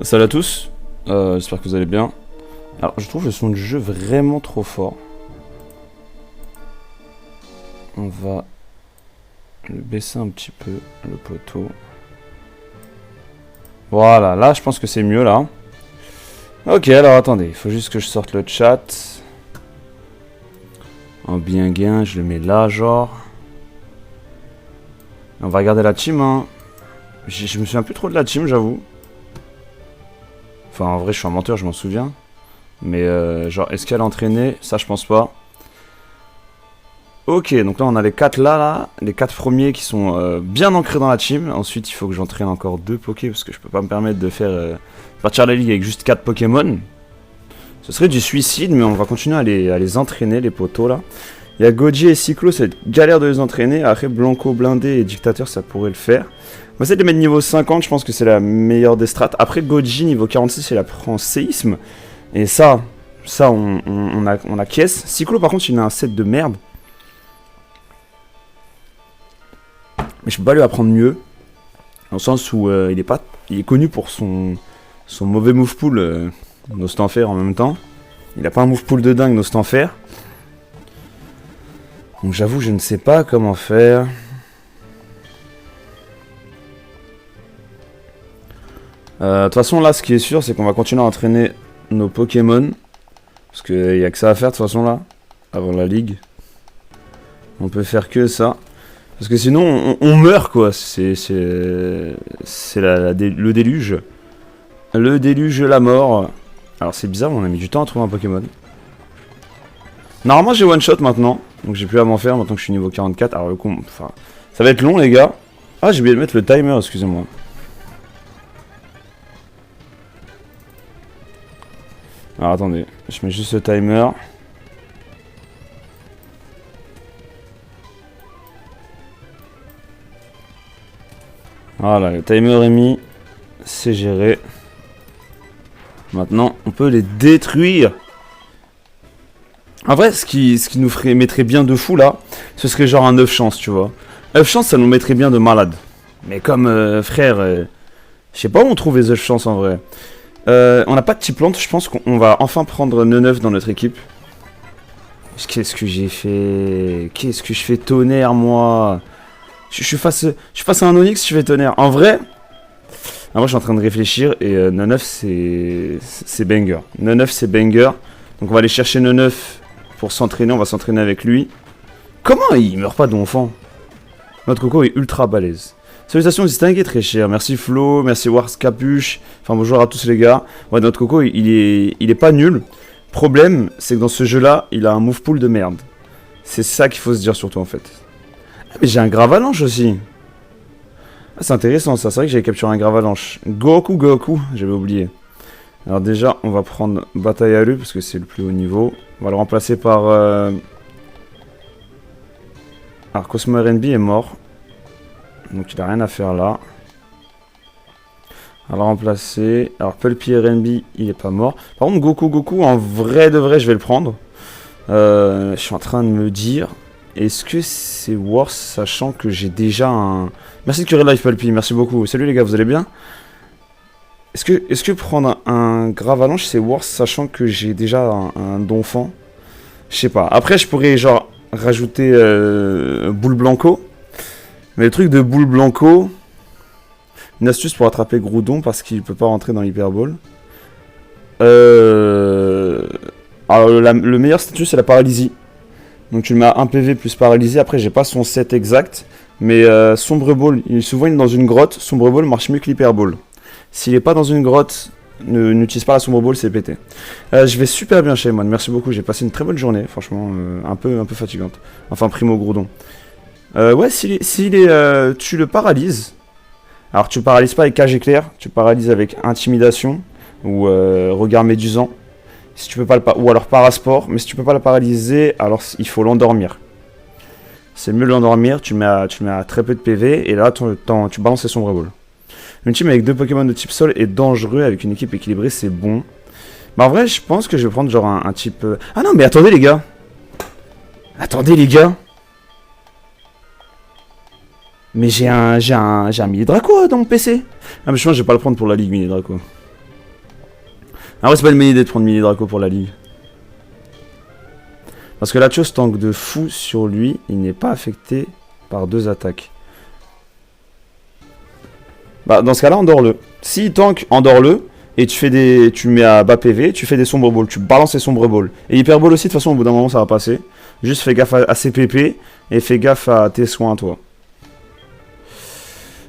Salut à tous, j'espère que vous allez bien. Alors je trouve le son du jeu vraiment trop fort. On va le baisser un petit peu, le poteau. Voilà, là je pense que c'est mieux là. Ok, alors attendez, il faut juste que je sorte le chat. En bien gain, je le mets là genre. On va regarder la team hein. Je me souviens plus trop de la team, j'avoue. Enfin en vrai je suis un menteur, je m'en souviens. Mais genre est-ce qu'elle a entraîné? Ça je pense pas. Ok, donc là on a les 4 là, les 4 premiers qui sont bien ancrés dans la team. Ensuite il faut que j'entraîne encore 2 Poké parce que je peux pas me permettre de faire partir la ligue avec juste 4 Pokémon. Ce serait du suicide, mais on va continuer à les entraîner, les potos là. Il y a Goji et Cyclo, c'est galère de les entraîner. Après Blanco, Blindé et Dictateur, ça pourrait le faire. On va essayer de les mettre niveau 50, je pense que c'est la meilleure des strats. Après Goji, niveau 46, il apprend séisme. Et ça on a caisse. Cyclo par contre, il a un set de merde. Mais je peux pas lui apprendre mieux. Dans le sens où il est connu pour son mauvais move pool Nostanfer en même temps. Il a pas un move pool de dingue Nostanfer. Donc j'avoue, je ne sais pas comment faire. De toute façon, là, ce qui est sûr, c'est qu'on va continuer à entraîner nos Pokémon. Parce qu'il n'y a que ça à faire, de toute façon, là. Avant la ligue. On peut faire que ça. Parce que sinon, on meurt, quoi. C'est le déluge. Le déluge, la mort. Alors, c'est bizarre, on a mis du temps à trouver un Pokémon. Normalement, j'ai one-shot maintenant. Donc, j'ai plus à m'en faire maintenant que je suis niveau 44. Alors, le coup, enfin, ça va être long, les gars. Ah, j'ai oublié de mettre le timer, excusez-moi. Alors, attendez. Je mets juste le timer. Voilà, le timer est mis. C'est géré. Maintenant, on peut les détruire. En vrai, ce qui nous mettrait bien de fou là, ce serait genre un 9 chance, tu vois. 9 chance, ça nous mettrait bien de malade. Mais comme frère, je sais pas où on trouve les 9 chances en vrai. On n'a pas de type plante, je pense qu'on va enfin prendre 9 dans notre équipe. Qu'est-ce que j'ai fait? Qu'est-ce que je fais tonnerre moi? Je suis face à un Onix, je fais tonnerre. En vrai, moi je suis en train de réfléchir et 9 c'est banger. 9 c'est banger. Donc on va aller chercher 9 pour s'entraîner, on va s'entraîner avec lui. Comment il meurt pas d'enfant? Notre coco est ultra balèze. Salutations distinguées très cher. Merci Flo, merci Wars Capuche. Enfin bonjour à tous les gars. Ouais, notre coco il est pas nul. Problème, c'est que dans ce jeu là, il a un move pool de merde. C'est ça qu'il faut se dire surtout en fait. Ah, mais j'ai un Gravalanche aussi. Ah, c'est intéressant ça, c'est vrai que j'avais capturé un Gravalanche. Goku, j'avais oublié. Alors déjà, on va prendre Bataille à lui parce que c'est le plus haut niveau. On va le remplacer par... Alors Cosmo RNB est mort. Donc il a rien à faire là. On va le remplacer. Alors Pulpy RNB, il est pas mort. Par contre Goku, en vrai de vrai, je vais le prendre. Je suis en train de me dire... Est-ce que c'est worth sachant que j'ai déjà un... Merci de curer live Pulpy, merci beaucoup. Salut les gars, vous allez bien? Est-ce que prendre un Gravalanche c'est worth sachant que j'ai déjà un Donphan? Je sais pas. Après je pourrais genre rajouter Boule Blanco. Mais le truc de Boule Blanco, une astuce pour attraper Groudon parce qu'il peut pas rentrer dans l'Hyperball. Alors le meilleur statut c'est la paralysie. Donc tu le mets à 1 PV plus paralysie. Après j'ai pas son set exact. Mais Sombre Ball, souvent il est dans une grotte. Sombre Ball marche mieux que l'Hyperball. S'il est pas dans une grotte, n'utilise pas la Sombre Ball, c'est pété. Je vais super bien chez moi, merci beaucoup, j'ai passé une très bonne journée, franchement, un peu fatigante. Enfin, primo Groudon. Ouais, tu le paralyses. Alors, tu le paralyses pas avec cage éclair, tu le paralyses avec intimidation ou regard médusant. Si tu peux pas ou alors parasport, mais si tu peux pas le paralyser, alors il faut l'endormir. C'est mieux de l'endormir, tu le mets à très peu de PV, et là, tu balances les Sombre Ball. Une team avec 2 Pokémon de type sol est dangereux, avec une équipe équilibrée, c'est bon. Mais en vrai, je pense que je vais prendre genre un type... Ah non, mais attendez les gars. Attendez les gars. Mais j'ai un mini Draco dans mon PC. Ah mais je pense que je vais pas le prendre pour la ligue mini Draco. Ah ouais, c'est pas une bonne idée de prendre mini Draco pour la ligue. Parce que Latios tank de fou sur lui, il n'est pas affecté par 2 attaques. Bah dans ce cas là, endors-le. S'il tank, endors-le. Et tu le mets à bas PV, tu fais des sombres balls, tu balances les sombres balls. Et hyper ball aussi, de toute façon au bout d'un moment ça va passer. Juste fais gaffe à ses PP et fais gaffe à tes soins toi.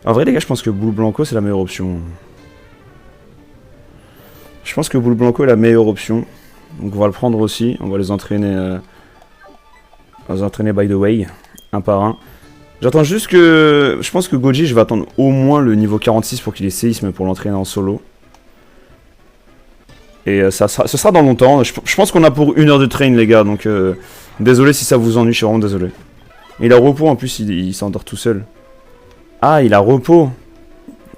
En vrai les gars, je pense que Boule Blanco c'est la meilleure option. Je pense que Boule Blanco est la meilleure option. Donc on va le prendre aussi, on va les entraîner. By the way, un par un. J'attends juste que... Je pense que Goji, je vais attendre au moins le niveau 46 pour qu'il ait séisme pour l'entraîner en solo. Et ce sera dans longtemps. Je pense qu'on a pour 1 heure de train les gars, donc désolé si ça vous ennuie, je suis vraiment désolé. Et il a repos en plus, il s'endort tout seul. Ah, il a repos.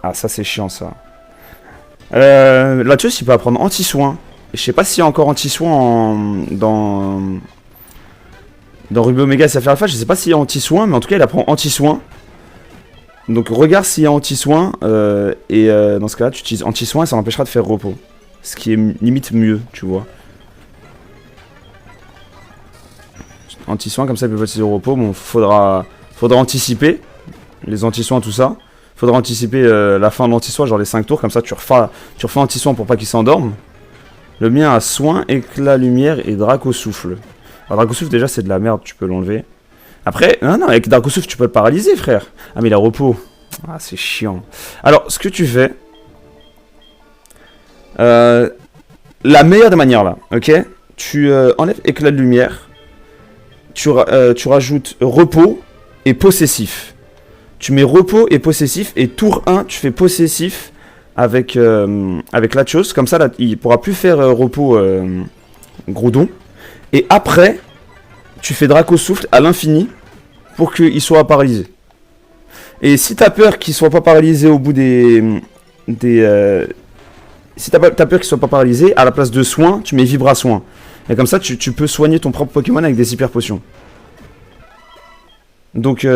Ah, ça c'est chiant ça. Latios il peut apprendre anti-soin. Je sais pas s'il y a encore anti-soin dans Ruby Omega Saphir Alpha, je sais pas s'il y a anti-soin, mais en tout cas il apprend anti-soin. Donc regarde s'il y a anti-soin, dans ce cas là tu utilises anti-soin et ça l'empêchera de faire repos. Ce qui est limite mieux, tu vois. Anti-soin, comme ça il peut pas utiliser au repos. Bon, faudra anticiper les anti-soins, tout ça. Faudra anticiper la fin de l'anti-soin, genre les 5 tours, comme ça tu refais anti-soin pour pas qu'il s'endorme. Le mien a soin, éclat, lumière et Draco souffle. Alors Draco souffle déjà c'est de la merde, tu peux l'enlever. Après, non, avec Draco souffle tu peux le paralyser frère. Ah mais il a repos. Ah c'est chiant. Alors ce que tu fais... la meilleure des manières là, ok. Tu enlèves éclat de lumière. Tu rajoutes repos et possessif. Tu mets repos et possessif et tour 1 tu fais possessif avec Latios. Comme ça là, il pourra plus faire repos Groudon. Et après tu fais Draco souffle à l'infini pour qu'il soit paralysé. Et si t'as peur qu'il soit pas paralysé au bout si t'as peur qu'il soit pas paralysé, à la place de soin, tu mets Vibra soin. Et comme ça, tu peux soigner ton propre Pokémon avec des hyper potions. Donc,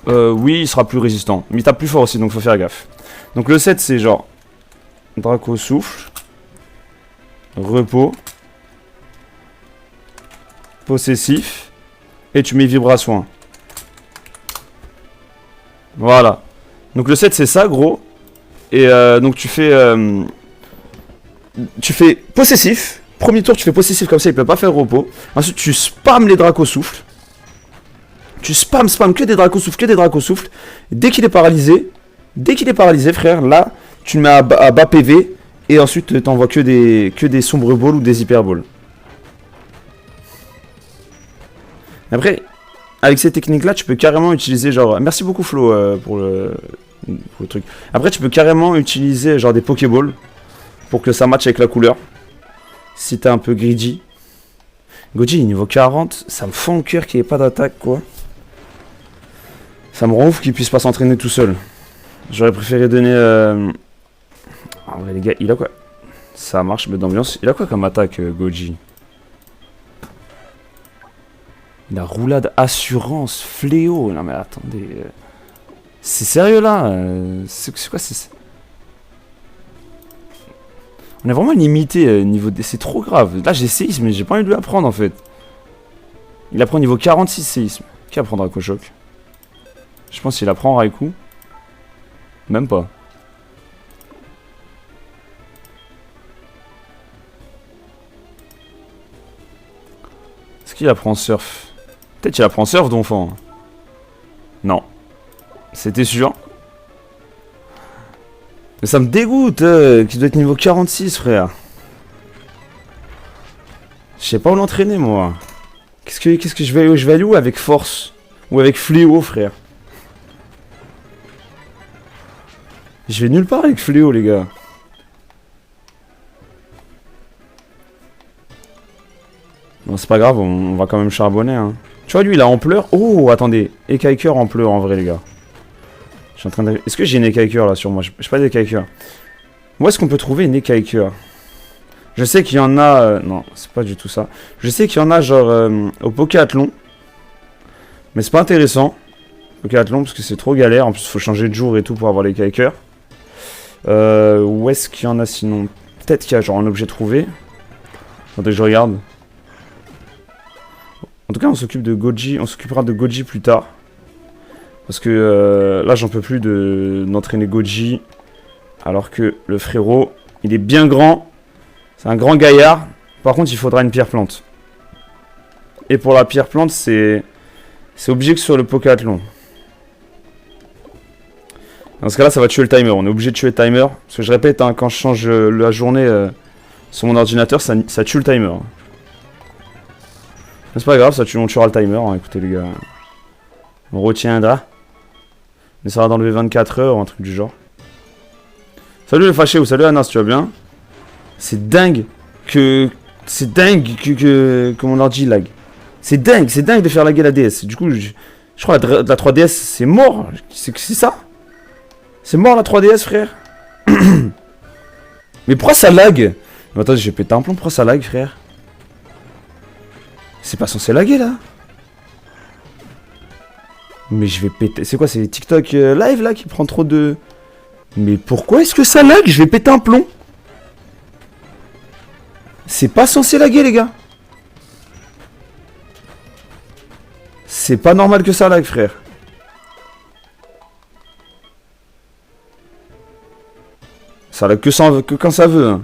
oui, il sera plus résistant. Mais il tape plus fort aussi, donc faut faire gaffe. Donc le 7, c'est genre Draco souffle, repos, possessif, et tu mets Vibra soin. Voilà. Donc le 7, c'est ça, gros. Et donc tu fais possessif. Premier tour tu fais possessif comme ça il peut pas faire repos. Ensuite tu spams les Draco souffle. Tu spam que des Draco souffle, Dès qu'il est paralysé frère, là tu le mets à bas PV. Et ensuite t'envoies que des sombres balls ou des hyper balls. Après avec ces techniques là tu peux carrément utiliser genre... Merci beaucoup Flo pour le truc. Après tu peux carrément utiliser genre des Pokéballs pour que ça matche avec la couleur. Si t'es un peu greedy. Goji niveau 40, ça me fend le cœur qu'il n'y ait pas d'attaque quoi. Ça me rend ouf qu'il puisse pas s'entraîner tout seul. J'aurais préféré donner... Ah ouais les gars, il a quoi? Ça marche mais d'ambiance. Il a quoi comme attaque Goji? Il a roulade, assurance, fléau. Non mais attendez... C'est sérieux là? C'est quoi On est vraiment limité niveau D. C'est trop grave. Là j'ai séisme mais j'ai pas envie de lui apprendre en fait. Il apprend niveau 46 séisme. Qui apprendra Cochoc? Je pense qu'il apprend Raikou. Même pas. Est-ce qu'il apprend surf? Peut-être qu'il apprend surf d'enfant. Non. C'était sûr. Mais ça me dégoûte qu'il doit être niveau 46 frère. Je sais pas où l'entraîner moi. Qu'est-ce que je vais aller où avec force? Ou avec fléau frère? Je vais nulle part avec fléau les gars. Bon c'est pas grave, on va quand même charbonner hein. Tu vois lui il a ampleur. Oh attendez, écaille-cœur ampleur en vrai les gars. Je suis en train de... Est-ce que j'ai une écaille-cœur là sur moi? Je sais pas d'écaille-cœur. Où est-ce qu'on peut trouver une écaille-cœur? Je sais qu'il y en a... Non, c'est pas du tout ça. Je sais qu'il y en a genre au Pokéathlon. Mais c'est pas intéressant. Pokéathlon parce que c'est trop galère. En plus il faut changer de jour et tout pour avoir l'écaille-cœur. Où est-ce qu'il y en a sinon? Peut-être qu'il y a genre un objet trouvé. Attendez que je regarde. En tout cas, on s'occupe de Goji. On s'occupera de Goji plus tard. Parce que là, j'en peux plus d'entraîner Goji. Alors que le frérot, il est bien grand. C'est un grand gaillard. Par contre, il faudra une pierre plante. Et pour la pierre plante, c'est obligé que sur le Pokathlon. Dans ce cas-là, ça va tuer le timer. On est obligé de tuer le timer. Parce que je répète, hein, quand je change la journée sur mon ordinateur, ça tue le timer. Mais c'est pas grave, on tuera le timer. Hein. Écoutez, les gars. On retiendra. On essaiera d'enlever 24 heures ou un truc du genre. Salut les fâchés, ou salut Anas, tu vas bien? C'est dingue que... C'est dingue que mon ordi lag. C'est dingue de faire laguer la DS. Du coup, je crois que la 3DS, c'est mort. C'est ça? C'est mort la 3DS, frère. Mais pourquoi ça lag? Mais attends, j'ai pété un plomb, pourquoi ça lag, frère? C'est pas censé laguer, là. Mais je vais péter... C'est quoi, c'est les TikTok live, là, qui prend trop de... Mais pourquoi est-ce que ça lag? Je vais péter un plomb. C'est pas censé laguer, les gars. C'est pas normal que ça lag, frère. Ça lag que quand ça veut. Hein.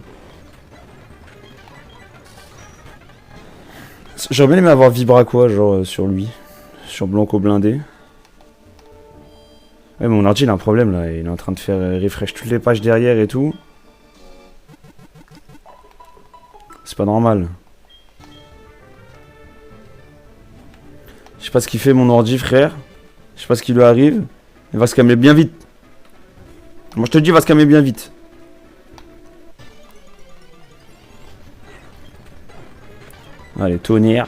J'aurais bien aimé avoir Vibra quoi, genre sur lui. Sur Blanco blindé. Ouais, mon ordi il a un problème là. Il est en train de faire refresh toutes les pages derrière et tout. C'est pas normal. Je sais pas ce qu'il fait mon ordi, frère. Je sais pas ce qui lui arrive. Il va se calmer bien vite. Moi je te dis, il va se calmer bien vite. Allez, tonnerre.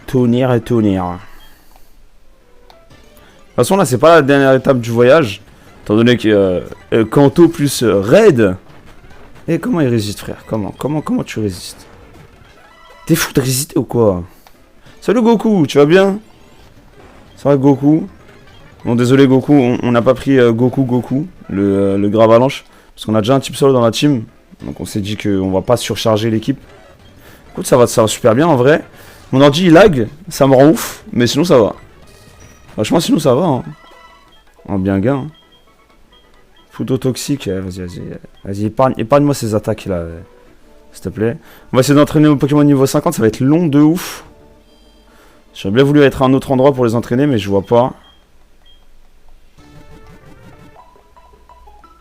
Tonnerre et tonnerre. De toute façon, là, c'est pas la dernière étape du voyage. Étant donné que Kanto plus Raid. Et comment il résiste, frère? Comment tu résistes? T'es fou de résister ou quoi? Salut Goku, tu vas bien? Ça va Goku? Bon, désolé Goku, on n'a pas pris Goku, le grave avalanche. Parce qu'on a déjà un type solo dans la team. Donc on s'est dit qu'on va pas surcharger l'équipe. Écoute, ça va super bien en vrai. Mon ordi il lag, ça me rend ouf, mais sinon ça va. Franchement, sinon ça va. Hein. En bien gain. Hein. Phototoxique, vas-y, épargne-moi ces attaques là, s'il te plaît. On va essayer d'entraîner mon Pokémon niveau 50, ça va être long de ouf. J'aurais bien voulu être à un autre endroit pour les entraîner, mais je vois pas.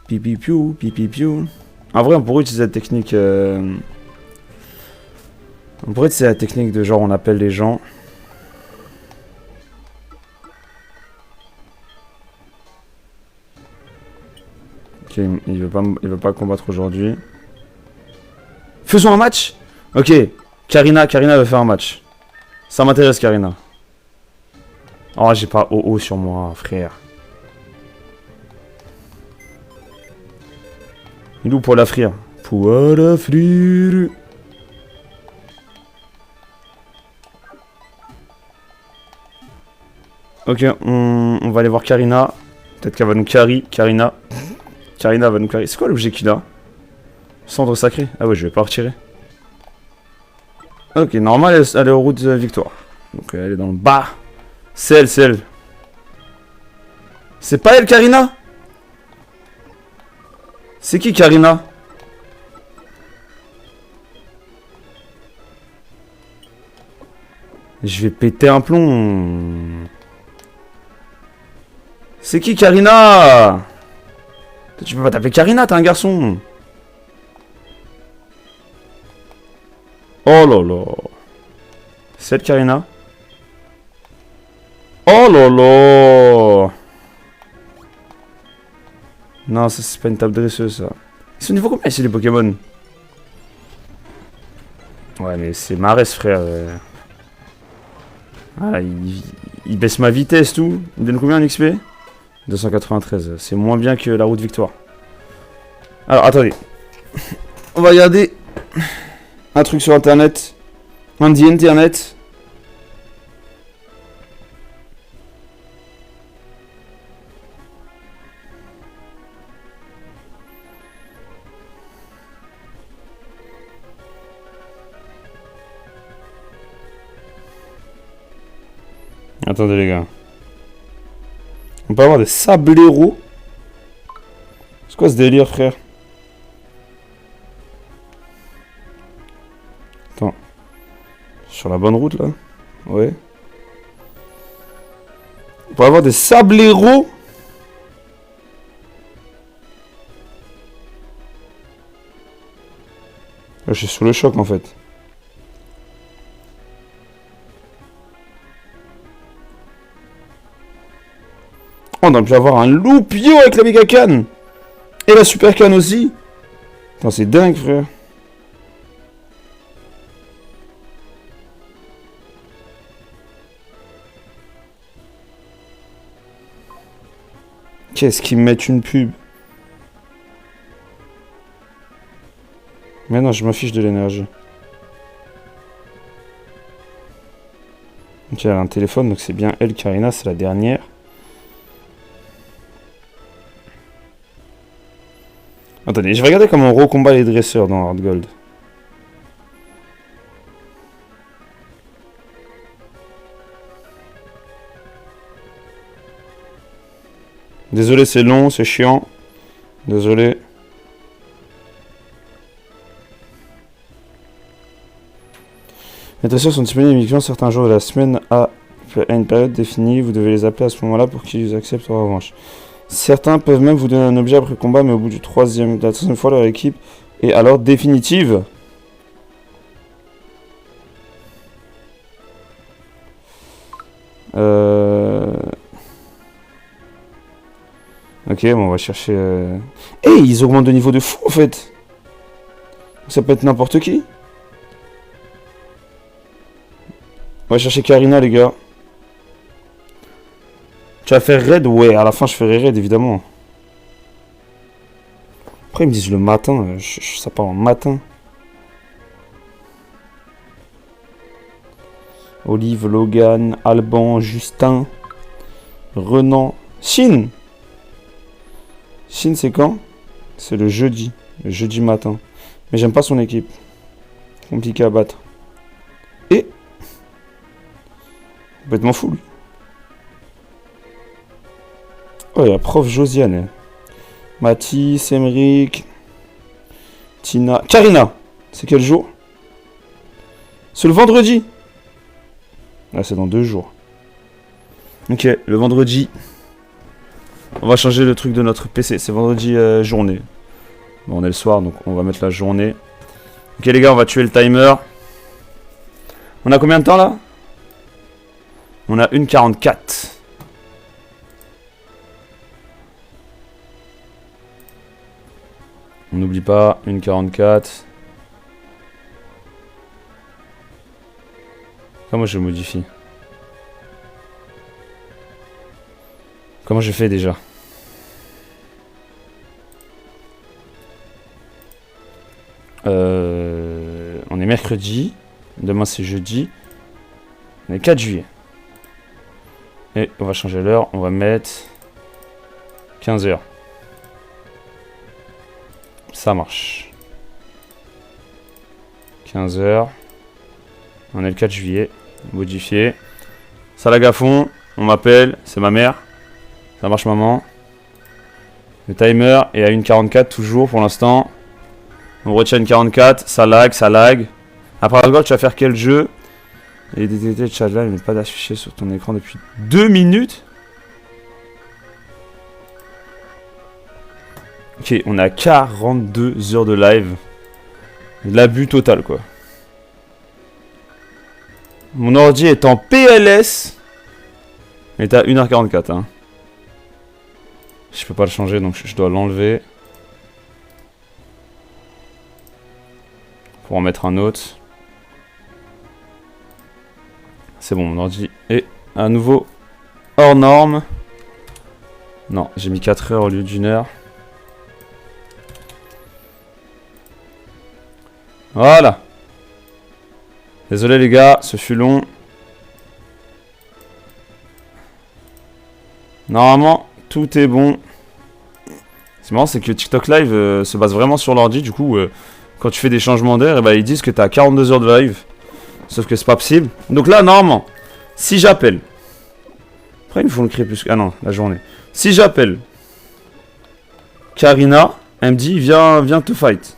Pipi piou, pipi piou. En vrai, on pourrait utiliser la technique. On pourrait utiliser la technique de genre on appelle les gens. Ok, il veut pas combattre aujourd'hui. Faisons un match. Ok, Karina veut faire un match. Ça m'intéresse, Karina. Oh, j'ai pas OO sur moi, frère. Il est où pour la frire? Pour la frire. Ok, on va aller voir Karina. Peut-être qu'elle va nous carry, Karina. Karina va nous carry. C'est quoi l'objet qu'il a? Cendre sacrée. Ah ouais, je vais pas retirer. Ok, normal, elle est en route de victoire. Donc elle est dans le bas. C'est elle. C'est pas elle, Karina? C'est qui, Karina? Je vais péter un plomb. C'est qui, Karina? Tu peux pas t'appeler Karina, t'es un garçon. Oh là là. C'est Karina. Oh là là. Non, ça c'est pas une table dresseuse, ça. Ils sont niveau combien ici les Pokémon? Ouais, mais c'est Marès, frère. Ah, il baisse ma vitesse, tout. Il me donne combien en XP? 293. C'est moins bien que la route victoire. Alors, attendez. On va regarder un truc sur internet. On dit internet. Attendez les gars. On peut avoir des sableros. C'est quoi ce délire, frère? Attends. Sur la bonne route, là? Ouais. On peut avoir des sableros. Là, je suis sous le choc, en fait. On a pu avoir un loupio avec la méga canne. Et la super canne aussi. Putain, c'est dingue, frère. Qu'est-ce qu'ils me mettent une pub? Mais non, je m'affiche de l'énergie. Ok, elle a un téléphone, donc c'est bien elle, Karina, c'est la dernière. Attendez, je vais regarder comment on recombat les dresseurs dans Hard Gold. Désolé, c'est long, c'est chiant. Désolé. Les dresseurs sont disponibles uniquement certains jours de la semaine à une période définie. Vous devez les appeler à ce moment-là pour qu'ils acceptent en revanche. Certains peuvent même vous donner un objet après combat, mais au bout de la troisième fois, leur équipe est alors définitive. Ok, bon, on va chercher... Hey, ils augmentent de niveau de fou, en fait. Ça peut être n'importe qui. On va chercher Karina, les gars. Tu vas faire raid? Ouais, à la fin, je ferai raid, évidemment. Après, ils me disent le matin. Ça part en matin. Olive, Logan, Alban, Justin, Renan, Chine. Chine, c'est quand? C'est le jeudi matin. Mais j'aime pas son équipe. Compliqué à battre. Et complètement fou. Oh, il y a prof Josiane. Mathis, Emeric, Tina, Karina. C'est quel jour? C'est le vendredi. Ah, c'est dans 2 jours. Ok, le vendredi. On va changer le truc de notre PC. C'est vendredi journée. Bon, on est le soir, donc on va mettre la journée. Ok, les gars, on va tuer le timer. On a combien de temps, là? On a 1:44. On n'oublie pas, 1:44. Comment je modifie? Comment je fais déjà? On est mercredi. Demain c'est jeudi. On est 4 juillet. Et on va changer l'heure. On va mettre 15h. Ça marche. 15h. On est le 4 juillet. Modifié. Salag à fond. On m'appelle. C'est ma mère. Ça marche, maman. Le timer est à 1:44 toujours pour l'instant. On retient 1:44. Ça lag, ça lag. Après la tu vas faire quel jeu? Et détecter le chat là, il n'est pas d'affiché sur ton écran depuis 2 minutes. Ok, on a 42 heures de live. L'abus total, quoi. Mon ordi est en PLS. Il est à 1h44. Hein. Je peux pas le changer, donc je dois l'enlever. Pour en mettre un autre. C'est bon, mon ordi est à nouveau hors norme. Non, j'ai mis 4 heures au lieu d'1 heure. Voilà. Désolé les gars, ce fut long. Normalement, tout est bon. C'est marrant, c'est que TikTok Live se base vraiment sur l'ordi. Du coup, quand tu fais des changements d'air, ils disent que tu as 42 heures de live. Sauf que c'est pas possible. Donc là, normalement, si j'appelle Après, ils me font le crépuscule. Ah non, la journée. Si j'appelle Karina, elle me dit, viens te fight.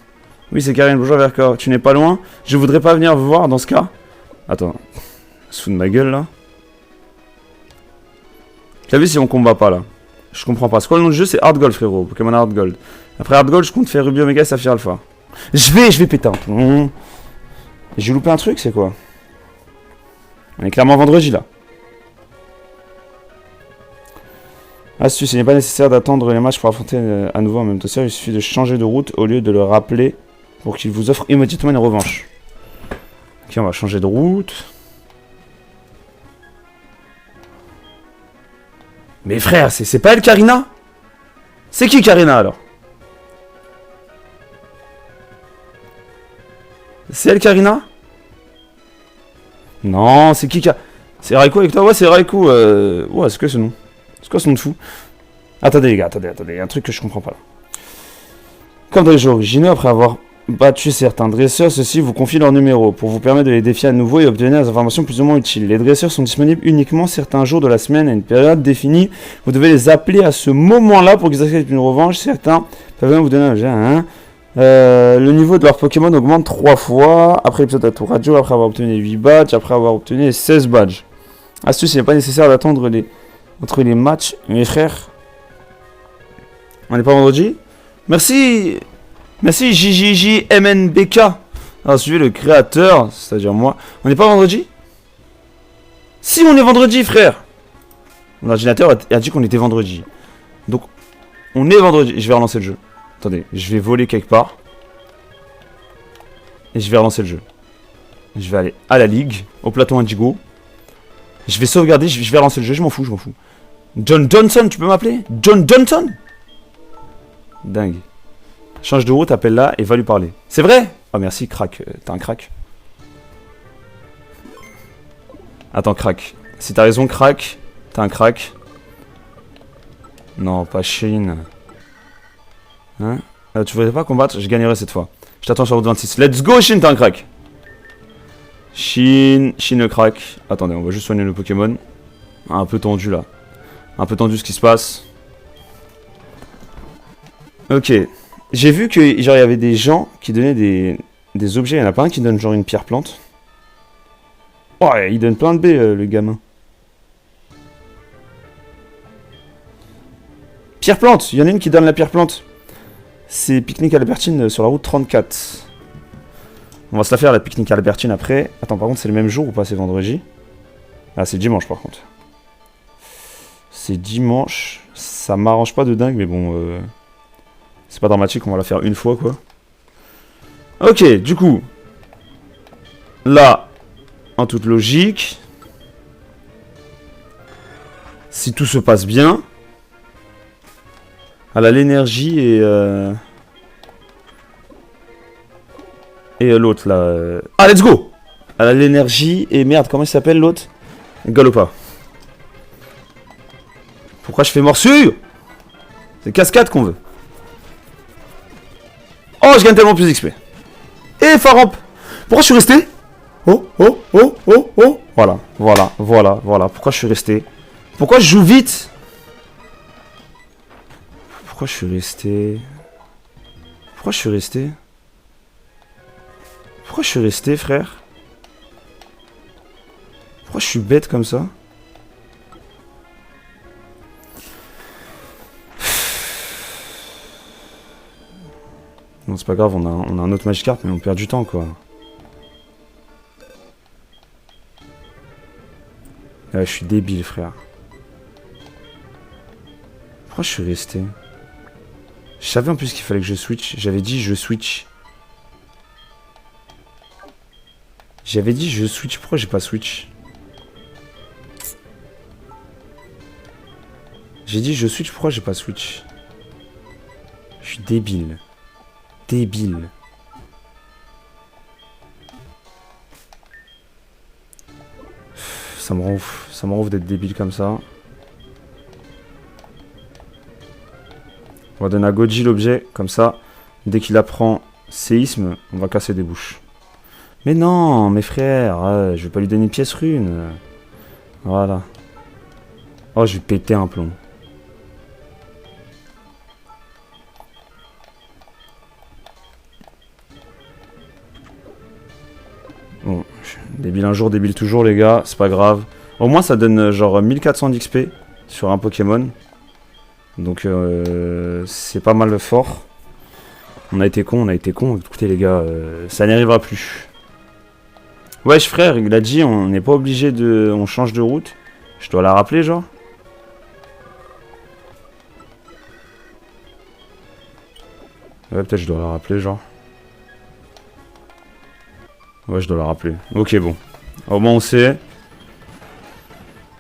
Oui, c'est Karine, bonjour Vercor. Tu n'es pas loin? Je voudrais pas venir vous voir dans ce cas. Attends. Se fout de ma gueule, là. T'as vu si on combat pas, là? Je comprends pas. C'est quoi le nom du jeu? C'est Hard Gold, frérot. Pokémon Hard Gold. Après Hard Gold, je compte faire Ruby Omega Saphir Alpha. Je vais péter un plomb. J'ai loupé un truc, c'est quoi? On est clairement vendredi, là. Astuce, il n'est pas nécessaire d'attendre les matchs pour affronter à nouveau en même temps. Il suffit de changer de route au lieu de le rappeler pour qu'il vous offre immédiatement une revanche. Ok, on va changer de route. Mais frère, c'est pas elle, Karina? C'est qui, Karina, alors? C'est elle, Karina? Non, c'est qui, c'est Raikou avec toi? Ouais, c'est Raikou. Ouais, c'est quoi ce nom? C'est quoi ce nom de fou? Attendez, les gars, attendez. Il y a un truc que je comprends pas, là. Comme dans les jeux originaux, après avoir battu certains dresseurs, ceux-ci vous confient leur numéro pour vous permettre de les défier à nouveau et obtenir des informations plus ou moins utiles. Les dresseurs sont disponibles uniquement certains jours de la semaine à une période définie. Vous devez les appeler à ce moment-là pour qu'ils acceptent une revanche. Certains peuvent même vous donner un jet. Le niveau de leur Pokémon augmente 3 fois après l'épisode à tour radio, après avoir obtenu 8 badges, après avoir obtenu 16 badges. Astuce, il n'est pas nécessaire d'attendre entre les matchs, mes frères. On n'est pas vendredi? Merci JJJMNBK. Alors suivez le créateur, c'est-à-dire moi. On n'est pas vendredi? Si, on est vendredi, frère. Mon ordinateur a dit qu'on était vendredi. Donc, on est vendredi. Je vais relancer le jeu. Attendez, je vais voler quelque part. Et je vais relancer le jeu. Je vais aller à la ligue, au plateau Indigo. Je vais sauvegarder, je vais relancer le jeu, je m'en fous. John Johnson, tu peux m'appeler? John Johnson? Dingue. Change de route, appelle là et va lui parler. C'est vrai? Oh merci, crack. T'as un crack? Attends, crack. Si t'as raison, crack. T'as un crack. Non, pas Chine. Hein? Tu voudrais pas combattre? Je gagnerai cette fois. Je t'attends sur route 26. Let's go, Chine, t'as un crack. Chine le crack. Attendez, on va juste soigner le Pokémon. Un peu tendu là. Un peu tendu ce qui se passe. Ok. J'ai vu que genre il y avait des gens qui donnaient des objets. Il y en a pas un qui donne genre une pierre plante. Ouais, il donne plein de baies le gamin. Pierre plante. Il y en a une qui donne la pierre plante. C'est pique-nique à Albertine sur la route 34. On va se la faire la pique-nique à Albertine après. Attends, par contre c'est le même jour ou pas? C'est vendredi. Ah, c'est dimanche par contre. C'est dimanche. Ça m'arrange pas de dingue, mais bon... c'est pas dramatique, on va la faire une fois, quoi. Ok, du coup. Là, en toute logique. Si tout se passe bien. Elle a l'énergie et l'autre, là... Ah, let's go! Elle a l'énergie et... Merde, comment il s'appelle, l'autre? Galopa. Pourquoi je fais morsure? C'est cascade qu'on veut. Oh, je gagne tellement plus d'XP. Et Faramp. Pourquoi je suis resté? Oh. Voilà. Pourquoi je suis resté? Pourquoi je joue vite? Pourquoi je suis resté, frère? Pourquoi je suis bête comme ça? Non, c'est pas grave, on a un autre Magikarp, mais on perd du temps, quoi. Ouais, je suis débile, frère. Pourquoi je suis resté? Je savais en plus qu'il fallait que je switch. J'avais dit je switch. Pourquoi j'ai pas switch? J'ai dit je switch. Pourquoi j'ai pas switch? Je suis débile. Ça me rend ouf d'être débile comme ça. On va donner à Goji l'objet, comme ça, dès qu'il apprend séisme, on va casser des bouches. Mais non, mes frères, je vais pas lui donner une pièce rune. Voilà. Oh, je vais péter un plomb. Bon, débile un jour, débile toujours, les gars. C'est pas grave. Au moins, ça donne genre 1400 d'XP sur un Pokémon. Donc, c'est pas mal fort. On a été con, on a été con. Écoutez, les gars, ça n'arrivera plus. Wesh, frère, il a dit, on n'est pas obligé de... On change de route. Je dois la rappeler, genre. Ouais, peut-être je dois la rappeler, genre. Ouais, je dois la rappeler. Ok, bon. Au moins, on sait.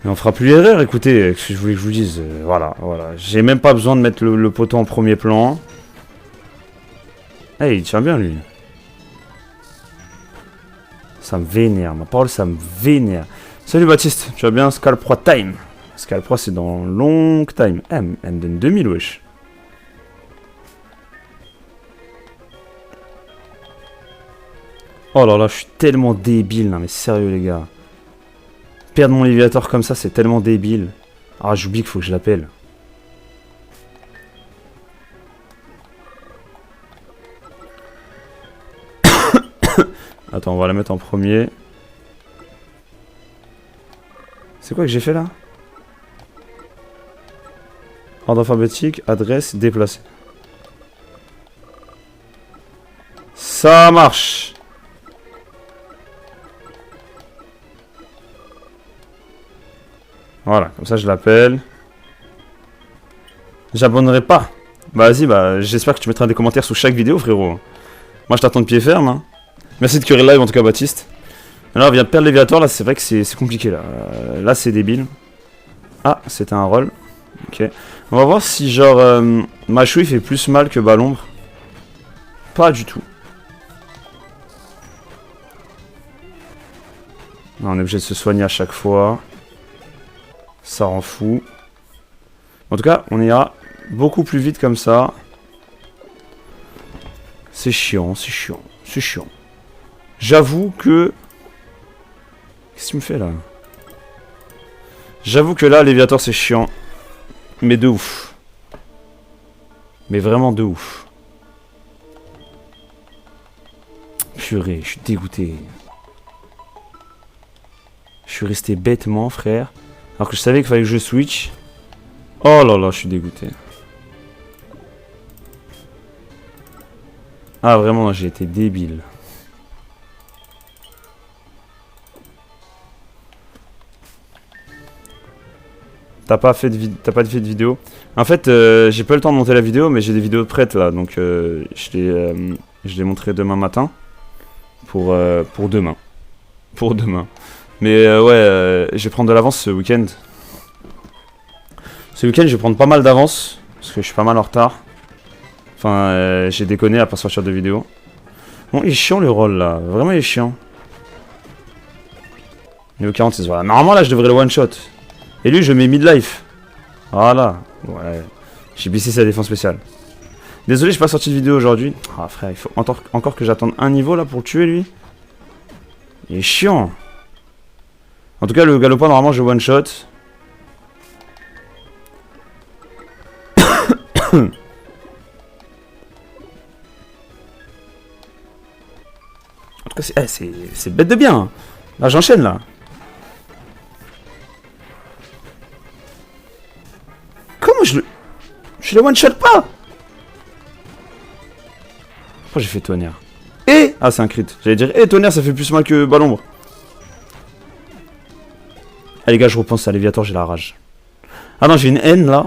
Et on fera plus l'erreur, écoutez. Ce que je voulais que je vous dise. Voilà, voilà. J'ai même pas besoin de mettre le poteau en premier plan. Hey, il tient bien, lui. Ça me vénère. Ma parole, ça me vénère. Salut, Baptiste. Tu vas bien? Scalpro time. Scalpro, c'est dans long time. Eh, elle me donne 2000, wesh. Oh là là, je suis tellement débile, non mais sérieux les gars. Perdre mon Léviator comme ça, c'est tellement débile. Ah, j'oublie qu'il faut que je l'appelle. Attends, on va la mettre en premier. C'est quoi que j'ai fait là? Ordre alphabétique, adresse, déplacer. Ça marche. Voilà, comme ça je l'appelle. J'abonnerai pas. Bah vas-y, bah j'espère que tu mettras des commentaires sous chaque vidéo, frérot. Moi je t'attends de pied ferme. Hein. Merci de curer le live en tout cas, Baptiste. Alors on vient de perdre Léviator, là c'est vrai que c'est compliqué là. Là c'est débile. Ah, c'était un roll. Ok. On va voir si genre Machou il fait plus mal que Balombre. Pas du tout. Non, on est obligé de se soigner à chaque fois. Ça rend fou. En tout cas, on ira beaucoup plus vite comme ça. C'est chiant, c'est chiant, c'est chiant. J'avoue que... Qu'est-ce que tu me fais là? J'avoue que là, Léviator c'est chiant. Mais de ouf. Mais vraiment de ouf. Purée, je suis dégoûté. Je suis resté bêtement, frère. Alors que je savais qu'il fallait que je switch. Oh là là, je suis dégoûté. Ah vraiment, j'ai été débile. T'as pas fait de vidéo? En fait, j'ai pas eu le temps de monter la vidéo, mais j'ai des vidéos prêtes là, donc je les montrerai demain matin. Pour demain. Pour demain. Mais ouais, je vais prendre de l'avance ce week-end. Ce week-end, je vais prendre pas mal d'avance. Parce que je suis pas mal en retard. Enfin, j'ai déconné à pas sortir de vidéo. Bon, il est chiant le rôle là. Vraiment, il est chiant. Niveau 46, voilà. Normalement, là, je devrais le one-shot. Et lui, je mets mid-life. Voilà. Ouais. J'ai baissé sa défense spéciale. Désolé, j'ai pas sorti de vidéo aujourd'hui. Ah, frère, il faut encore que j'attende un niveau là pour le tuer, lui. Il est chiant. En tout cas, le galopin, normalement, je one-shot. En tout cas, c'est bête de bien. Là, j'enchaîne, là. Comment je le... Je le one-shot pas? Pourquoi j'ai fait tonnerre? Et... Ah, c'est un crit. J'allais dire, et tonnerre, ça fait plus mal que Balombre. Ah, les gars, je repense à Léviator, j'ai la rage. Ah non, j'ai une haine, là.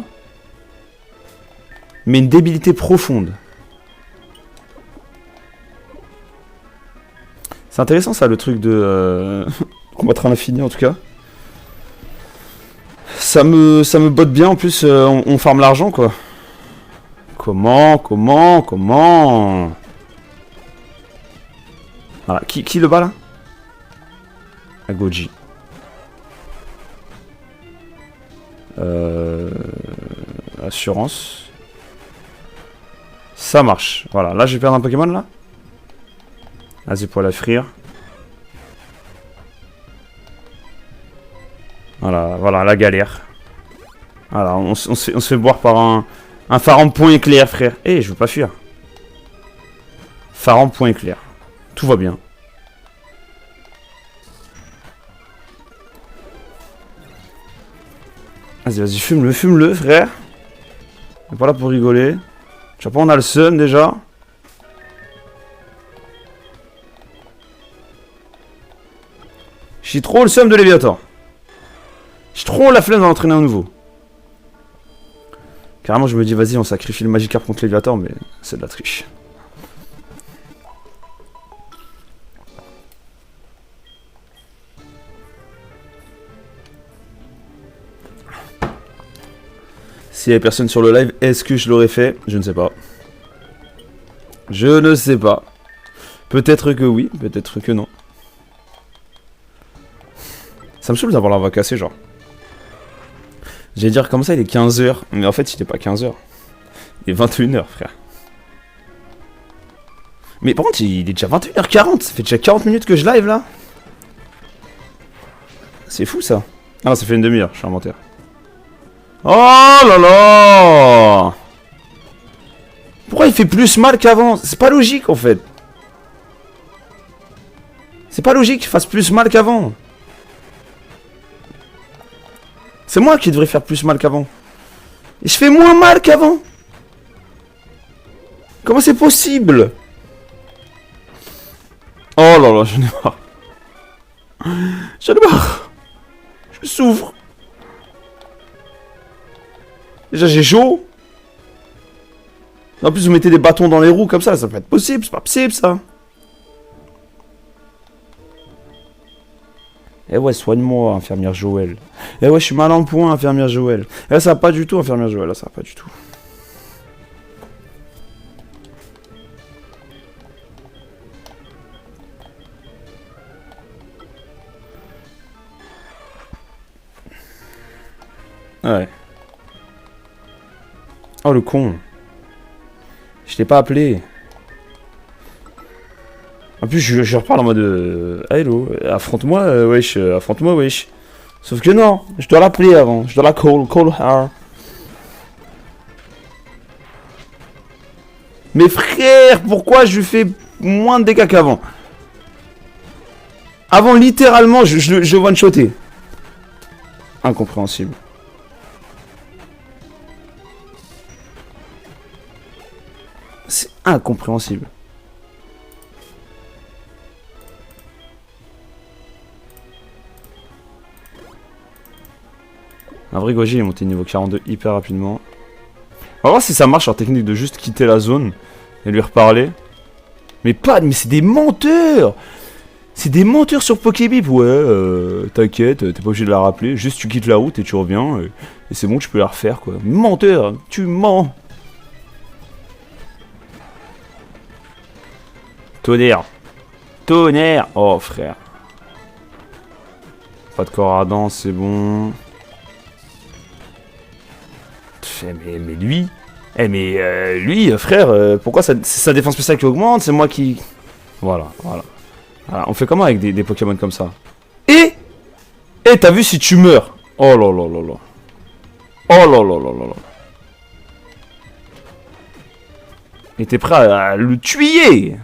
Mais une débilité profonde. C'est intéressant ça, le truc de combattre à l'infini en tout cas. Ça me botte bien, en plus on farme l'argent quoi. Comment? Voilà, qui le bat là? Agoji. Assurance. Ça marche. Voilà, là je vais perdre un Pokémon là. Vas-y pour la frire. Voilà, la galère. Voilà, on se fait boire par un phare en point éclair, frère. Eh, je veux pas fuir. Phare en point éclair. Tout va bien. Vas-y, fume-le, frère. On est pas là pour rigoler. Tu vois pas, on a le seum déjà. J'ai trop le seum de Léviathan. J'ai trop la flemme d'en entraîner un nouveau. Carrément, je me dis, vas-y, on sacrifie le Magikarp contre Léviathan, mais c'est de la triche. S'il y avait personne sur le live, est-ce que je l'aurais fait? Je ne sais pas. Je ne sais pas. Peut-être que oui, peut-être que non. Ça me saoule d'avoir la voix cassée, genre. J'allais dire, comme ça, il est 15h. Mais en fait, il n'est pas 15h. Il est 21h, frère. Mais par contre, il est déjà 21h40. Ça fait déjà 40 minutes que je live, là. C'est fou, ça. Ah non, ça fait une demi-heure, je suis inventaire. Oh là là! Pourquoi il fait plus mal qu'avant? C'est pas logique, en fait. C'est pas logique qu'il fasse plus mal qu'avant. C'est moi qui devrais faire plus mal qu'avant. Et je fais moins mal qu'avant. Comment c'est possible? Oh là là, j'en ai marre. J'en ai marre. Je souffre. Déjà j'ai chaud. En plus vous mettez des bâtons dans les roues comme ça peut être possible, c'est pas possible ça. Eh ouais, soigne-moi, infirmière Joël. Eh ouais, je suis mal en point, infirmière Joël. Eh ça va pas du tout, infirmière Joël, là ça va pas du tout. Ouais. Oh le con. Je t'ai pas appelé. En plus je reparle en mode hello, affronte-moi wesh, affronte-moi wesh. Sauf que non, je dois l'appeler avant, je dois la call her. Mais frère, pourquoi je fais moins de dégâts qu'avant? Avant littéralement je one-shotais. Incompréhensible. C'est incompréhensible. Un vrai Goji est monté niveau 42 hyper rapidement. On va voir si ça marche leur technique de juste quitter la zone et lui reparler. Mais c'est des menteurs! C'est des menteurs sur Pokébip. Ouais, t'inquiète, t'es pas obligé de la rappeler. Juste tu quittes la route et tu reviens. Et c'est bon, tu peux la refaire quoi. Menteur, tu mens! Tonnerre! Tonnerre! Oh frère. Pas de corps ardent, c'est bon. Mais lui... lui, frère, pourquoi c'est sa défense spéciale qui augmente? C'est moi qui... Voilà. On fait comment avec des Pokémon comme ça? Et t'as vu si tu meurs? Oh là là là là. Oh là là là là là. Et t'es prêt à le tuer?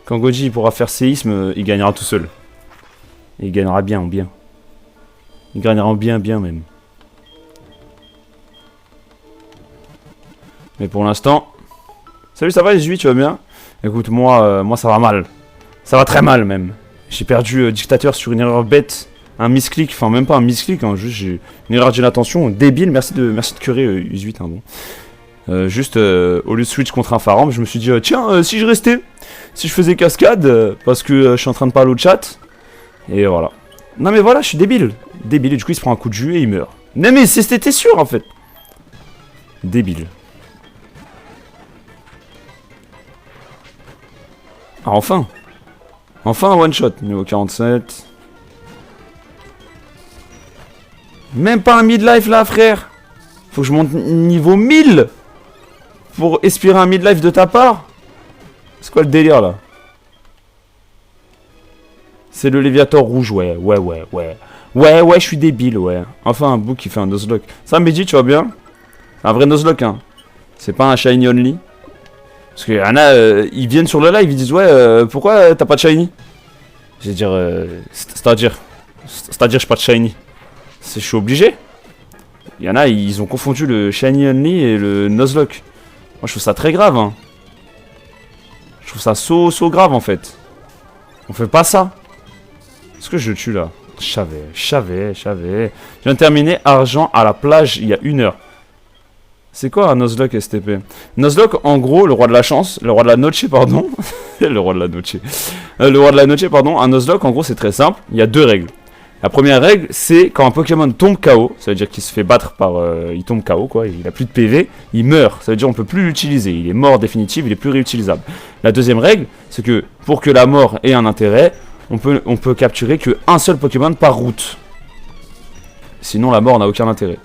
Quand Goji pourra faire séisme, il gagnera tout seul. Et il gagnera bien. Il gagnera en bien même. Mais pour l'instant... Salut, ça va les 8, tu vas bien? Écoute, moi ça va mal. Ça va très mal même. J'ai perdu Dictateur sur une erreur bête. Un misclick, enfin même pas un misclick, hein, juste j'ai une erreur d'inattention débile. Merci de curer US8, hein, bon. Juste au lieu de switch contre un Pharambe, je me suis dit tiens, si je restais, si je faisais cascade, parce que je suis en train de parler au chat. Et voilà. Non mais voilà, je suis débile. Débile, et du coup il se prend un coup de jus et il meurt. Non mais c'était sûr en fait. Débile. Ah, enfin un one shot, niveau 47. Même pas un midlife là frère. Faut que je monte niveau 1000 pour espérer un midlife de ta part. C'est quoi le délire là? C'est le Léviator rouge, ouais. Ouais, je suis débile, ouais. Enfin, un bouc qui fait un Nuzlocke. Ça, Mehdi, tu vas bien? Un vrai Nuzlocke, hein. C'est pas un shiny only. Parce qu'il y en a, ils viennent sur le live, ils disent, ouais, pourquoi t'as pas de shiny? Je vais dire, c'est-à-dire, j'ai pas de shiny. Je suis obligé. Il y en a, ils ont confondu le shiny only et le Nuzlocke. Moi, je trouve ça très grave, hein. Je trouve ça so grave, en fait. On fait pas ça. Est-ce que je le tue, là? Je savais. Je viens de terminer argent à la plage il y a 1 heure. C'est quoi un Nuzlocke STP? Nuzlocke, en gros, le roi de la chance, le roi de la noche, pardon. Le roi de la noche. Le roi de la noche, pardon. Un Nuzlocke, en gros, c'est très simple. Il y a 2 règles. La première règle, c'est quand un Pokémon tombe KO, ça veut dire qu'il se fait battre par... il tombe KO, quoi, il a plus de PV, il meurt, ça veut dire qu'on peut plus l'utiliser, il est mort définitif, il est plus réutilisable. La deuxième règle, c'est que pour que la mort ait un intérêt, on peut capturer qu'un seul Pokémon par route. Sinon, la mort n'a aucun intérêt.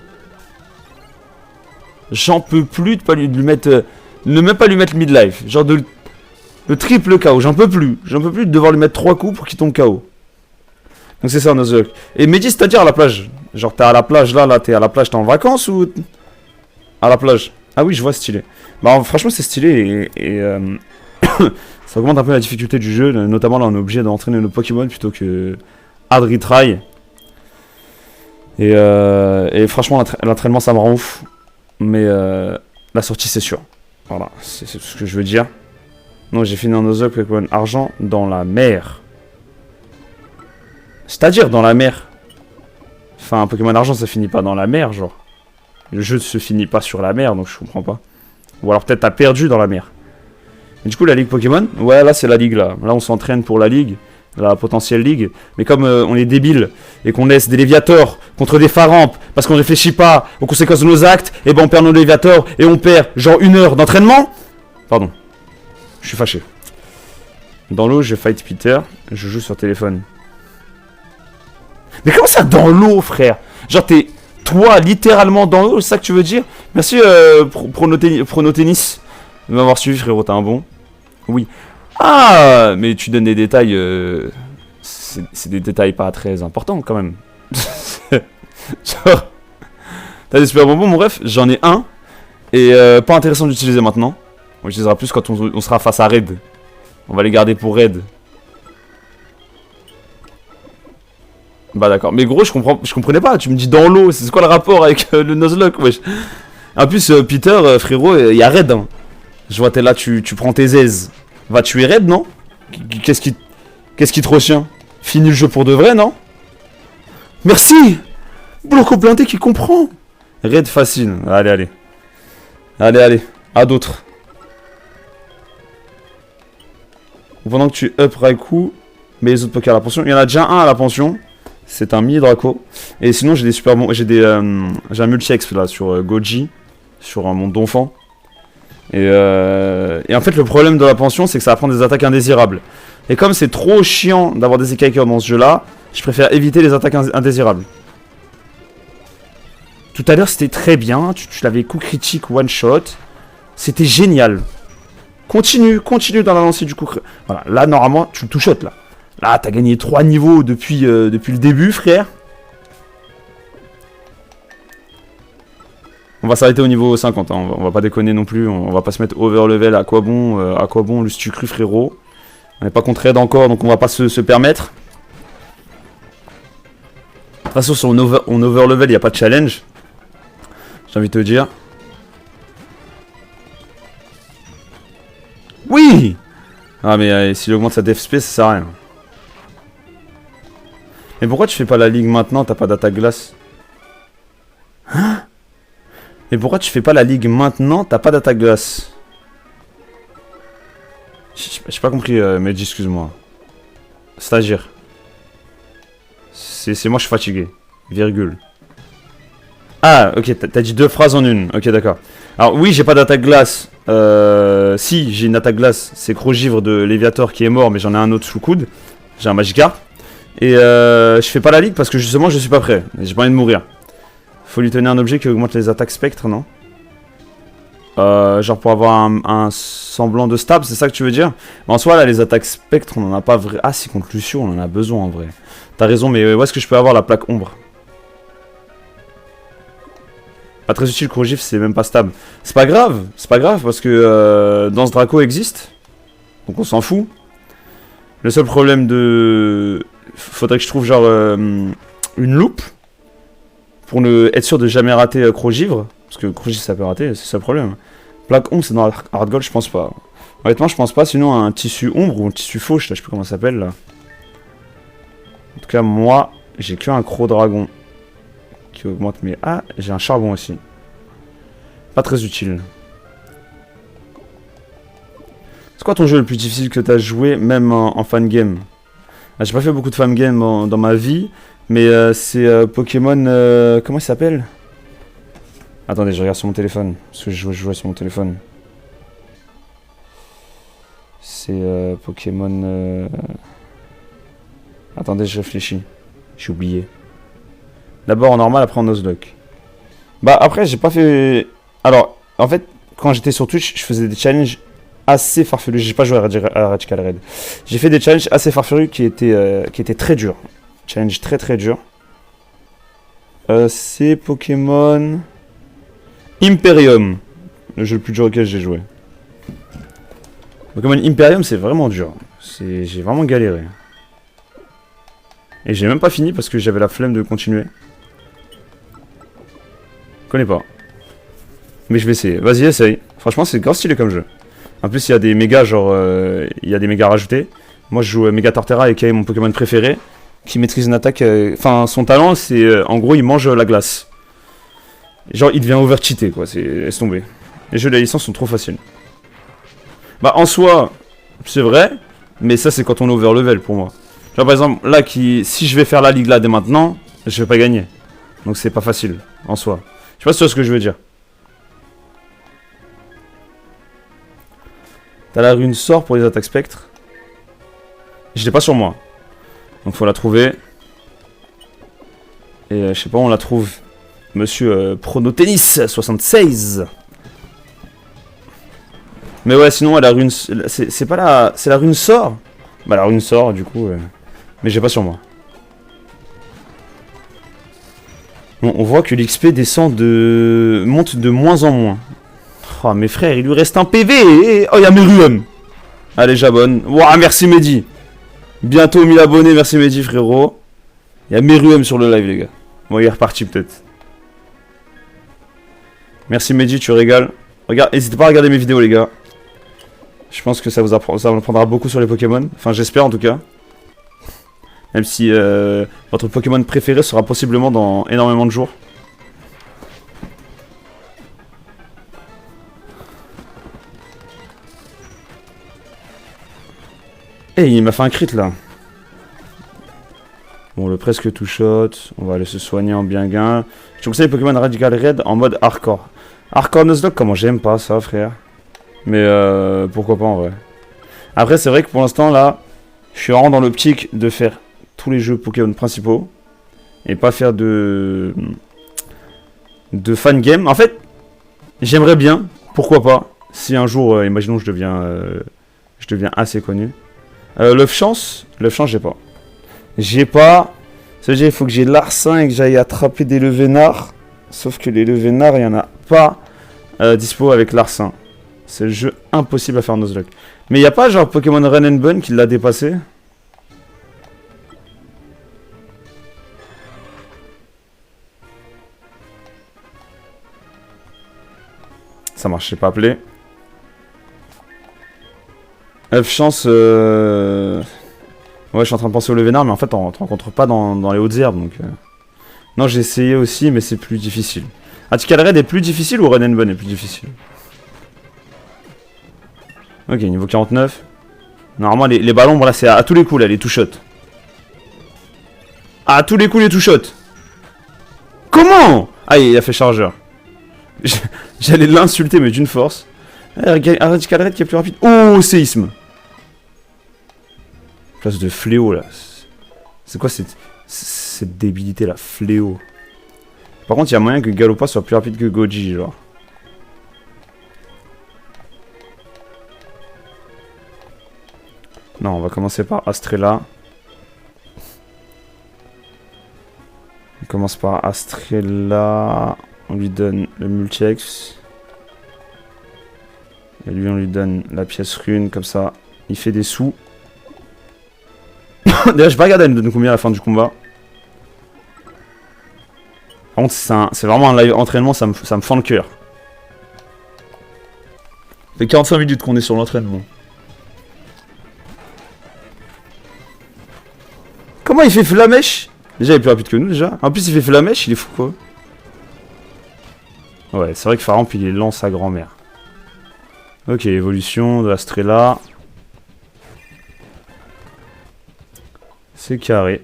J'en peux plus de pas lui mettre... ne même pas lui mettre le midlife, genre le triple KO, j'en peux plus de devoir lui mettre 3 coups pour qu'il tombe KO. Donc c'est ça un Nuzlocke. Et Mehdi, c'est-à-dire à la plage? Genre t'es à la plage là, t'es à la plage, t'es en vacances ou... À la plage? Ah oui, je vois, stylé. Bah franchement c'est stylé et ça augmente un peu la difficulté du jeu. Notamment là on est obligé d'entraîner nos Pokémon plutôt que hard retry. Et franchement l'entraînement ça me rend ouf. Mais la sortie c'est sûr. Voilà, c'est tout ce que je veux dire. Non, j'ai fini un Nuzlocke Pokémon argent dans la mer. C'est-à-dire dans la mer. Enfin, un Pokémon argent, ça finit pas dans la mer, genre. Le jeu ne se finit pas sur la mer, donc je comprends pas. Ou alors peut-être t'as perdu dans la mer. Et du coup, la ligue Pokémon, ouais, là c'est la ligue, là. Là, on s'entraîne pour la ligue, la potentielle ligue. Mais comme on est débile et qu'on laisse des Léviators contre des Pharampes parce qu'on réfléchit pas aux conséquences de nos actes, et ben on perd nos Léviators et on perd genre 1 heure d'entraînement. Pardon. Je suis fâché. Dans l'eau, je fight Peter. Je joue sur téléphone. Mais comment ça dans l'eau, frère? Genre t'es toi littéralement dans l'eau, c'est ça que tu veux dire? Merci Pronotennis de m'avoir suivi, frérot, t'es un bon. Oui. Ah, mais tu donnes des détails, c'est des détails pas très importants quand même. Genre, t'as des super bonbons, mon ref, j'en ai un, et pas intéressant d'utiliser maintenant. On l'utilisera plus quand on sera face à Raid. On va les garder pour Raid. Bah d'accord, mais gros je comprenais pas, tu me dis dans l'eau, c'est quoi le rapport avec le Nuzlocke, wesh. En plus Peter, frérot, il y a Raid, hein. Je vois t'es là, tu prends tes aises. Va tuer Raid, non? Qu'est-ce qui te retient? Fini le jeu pour de vrai, non? Merci. Bloco blindé qui comprend. Raid facile, allez. Allez, à d'autres. Pendant que tu up Raikou, mais les autres Poké à la pension, il y en a déjà un à la pension. C'est un mini Draco. Et sinon, j'ai des super bons. J'ai un multi-exp là sur Goji. Sur un monde d'enfant. Et en fait, le problème de la pension, c'est que ça va prendre des attaques indésirables. Et comme c'est trop chiant d'avoir des écaqueurs dans ce jeu là, je préfère éviter les attaques indésirables. Tout à l'heure, c'était très bien. Tu l'avais coup critique one shot. C'était génial. Continue dans la lancée du coup. Voilà, là, normalement, tu le two-shot là. Là, t'as gagné 3 niveaux depuis le début, frère. On va s'arrêter au niveau 50, hein. On va pas déconner non plus. On va pas se mettre over level. À quoi bon le stu cru, frérot. On n'est pas contre raid encore, donc on va pas se permettre. De toute façon, sur on over level, il n'y a pas de challenge. J'ai envie de te dire. Oui! Ah, mais s'il augmente sa def space, ça sert à rien. Mais pourquoi tu fais pas la ligue maintenant? T'as pas d'attaque glace. Hein? Mais pourquoi tu fais pas la ligue maintenant? T'as pas d'attaque glace. J'ai pas compris, mais excuse-moi. Stagiaire. C'est moi, je suis fatigué. Virgule. Ah, ok, t'as dit 2 phrases en une. Ok, d'accord. Alors, oui, j'ai pas d'attaque glace. Si, j'ai une attaque glace. C'est Crogivre de Léviator qui est mort, mais j'en ai un autre sous le coude. J'ai un Magikarp. Et je fais pas la ligue parce que justement, je suis pas prêt. J'ai pas envie de mourir. Faut lui tenir un objet qui augmente les attaques spectres, non? Genre pour avoir un semblant de stab, c'est ça que tu veux dire? Mais en soi, là, les attaques spectres, on en a pas vrai. Ah, si, contre Lucio, on en a besoin en vrai. T'as raison, mais où est-ce que je peux avoir la plaque ombre? Pas très utile, corrosif, c'est même pas stable. C'est pas grave parce que Danse Draco existe. Donc on s'en fout. Le seul problème de... Faudrait que je trouve genre une loupe. Pour être sûr de jamais rater Crogivre. Parce que Crogivre ça peut rater, c'est ça le problème. Plaque ombre c'est dans Hard Gold, je pense pas. Honnêtement je pense pas, sinon un tissu ombre ou un tissu fauche, là je sais plus comment ça s'appelle là. En tout cas moi, j'ai qu'un croc dragon. Qui augmente mes... Ah, j'ai un charbon aussi. Pas très utile. C'est quoi ton jeu le plus difficile que t'as joué, même en fan game? Ah, j'ai pas fait beaucoup de fan game dans ma vie, mais c'est Pokémon... comment il s'appelle? Attendez, je regarde sur mon téléphone, parce que je jouais sur mon téléphone. C'est Pokémon... Attendez, je réfléchis. J'ai oublié. D'abord en normal, après en Nuzlocke. Bah après, j'ai pas fait... Alors, en fait, quand j'étais sur Twitch, je faisais des challenges assez farfelus. J'ai pas joué à Radical Red. J'ai fait des challenges assez farfelus qui étaient très durs. Challenge très très dur. C'est Pokémon... Imperium. Le jeu le plus dur auquel j'ai joué. Pokémon Imperium, c'est vraiment dur. J'ai vraiment galéré. Et j'ai même pas fini parce que j'avais la flemme de continuer. Je connais pas. Mais je vais essayer. Vas-y, essaye. Franchement, c'est grave stylé comme jeu. En plus, il y a des mégas, genre... il y a des mégas rajoutés. Moi, je joue Méga Torterra, qui est mon Pokémon préféré. Qui maîtrise une attaque... Enfin, son talent, c'est... en gros, il mange la glace. Genre, il devient over-cheaté, quoi. Laisse tomber. Les jeux de la licence sont trop faciles. Bah, en soi, c'est vrai. Mais ça, c'est quand on est over-level, pour moi. Genre, par exemple, là, si je vais faire la ligue là dès maintenant, je vais pas gagner. Donc, c'est pas facile, en soi. Je sais pas si tu vois ce que je veux dire. T'as la rune sort pour les attaques spectres. Je l'ai pas sur moi. Donc, faut la trouver. Et je sais pas où on la trouve. Monsieur Pronotennis 76. Mais ouais, sinon, la rune... C'est pas la... C'est la rune sort. Bah, la rune sort, du coup... Mais j'ai pas sur moi. Bon, on voit que l'XP descend de... monte de moins en moins. Oh, mes frères, il lui reste un PV. Oh, il y a Meruem. Allez, j'abonne. Ouah, merci Mehdi. Bientôt 1000 abonnés, merci Mehdi, frérot. Il y a Meruem sur le live, les gars. Bon, il est reparti, peut-être. Merci Mehdi, tu régales. Regarde, n'hésitez pas à regarder mes vidéos, les gars. Je pense que ça vous apprendra beaucoup sur les Pokémon. Enfin, j'espère en tout cas. Même si votre Pokémon préféré sera possiblement dans énormément de jours. Eh, il m'a fait un crit là. Bon, le presque two shot. On va aller se soigner en bien gain. Je te conseille Pokémon Radical Red en mode hardcore. Hardcore Nuzlocke, comment j'aime pas ça, frère. Mais pourquoi pas en vrai. Après, c'est vrai que pour l'instant là, je suis vraiment dans l'optique de faire tous les jeux Pokémon principaux. Et pas faire de fan game. En fait, j'aimerais bien, pourquoi pas, si un jour, imaginons je deviens assez connu. L'œuf chance, j'ai pas. J'ai pas. Ça veut dire qu'il faut que j'ai Larcin et que j'aille attraper des Levénards. Sauf que les Levénards, il n'y en a pas dispo avec Larcin. C'est le jeu impossible à faire Nuzlocke. Mais il n'y a pas genre Pokémon Run and Bun qui l'a dépassé? Ça marche, j'ai pas appelé. F chance. Ouais, je suis en train de penser au Levénard, mais en fait, on te rencontre pas dans les hautes herbes. Donc, non, j'ai essayé aussi, mais c'est plus difficile. Radical Red est plus difficile ou Run and Bun est plus difficile? Ok, niveau 49. Normalement, les ballons, là, c'est à tous les coups, là, les two-shots. À tous les coups, les two-shots. Comment? Ah, il a fait chargeur. J'allais l'insulter, mais d'une force. Un Radical Red qui est plus rapide. Oh, séisme. Place de fléau, là. C'est quoi cette débilité, là? Fléau. Par contre, il y a moyen que Galopa soit plus rapide que Goji, genre. Non, on va commencer par Astrella. On commence par Astrella. On lui donne le multi-ex. Et lui, on lui donne la pièce rune, comme ça. Il fait des sous. D'ailleurs, je vais pas regarder, elle me donne combien à la fin du combat. Par contre, c'est vraiment un live entraînement, ça me fend le cœur. Ça fait 45 minutes qu'on est sur l'entraînement. Comment il fait Flamèche? Déjà, il est plus rapide que nous, déjà. En plus, il fait Flamèche, il est fou, quoi. Ouais, c'est vrai que Faramp, il est lent, sa grand-mère. Ok, évolution de Astrella. C'est carré.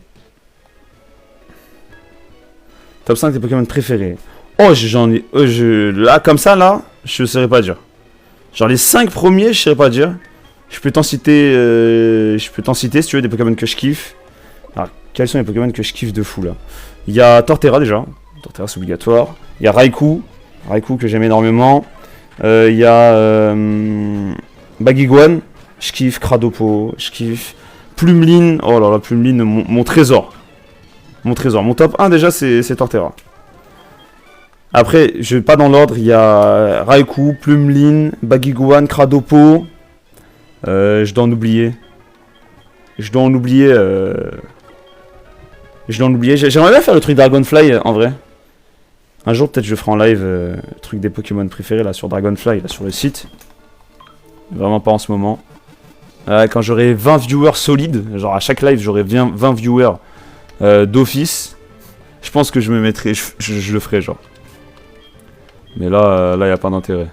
Top 5 des Pokémon préférés. Oh, j'en ai... là, comme ça, là, je ne saurais pas dire. Genre, les 5 premiers, je ne saurais pas dire. Je peux t'en citer... si tu veux, des Pokémon que je kiffe. Alors, quels sont les Pokémon que je kiffe de fou, là? Il y a Torterra, déjà. Torterra, c'est obligatoire. Il y a Raikou. Raikou, que j'aime énormément. Il y a... Baguiguan. Je kiffe. Cradopo. Je kiffe. Plumeline. Oh là là, Plumeline, mon trésor. Mon trésor. Mon top 1, déjà, c'est Torterra. Après, je vais pas dans l'ordre. Il y a Raikou, Plumeline, Baguiguan, Cradopo. Je dois en oublier. J'aimerais bien faire le truc Dragonfly, en vrai. Un jour, peut-être, je ferai en live le truc des Pokémon préférés, là, sur Dragonfly, là, sur le site. Vraiment pas en ce moment. Quand j'aurai 20 viewers solides, genre à chaque live, j'aurai 20 viewers d'office, je pense que je me mettrai, je le ferai, genre. Mais là, y a pas d'intérêt.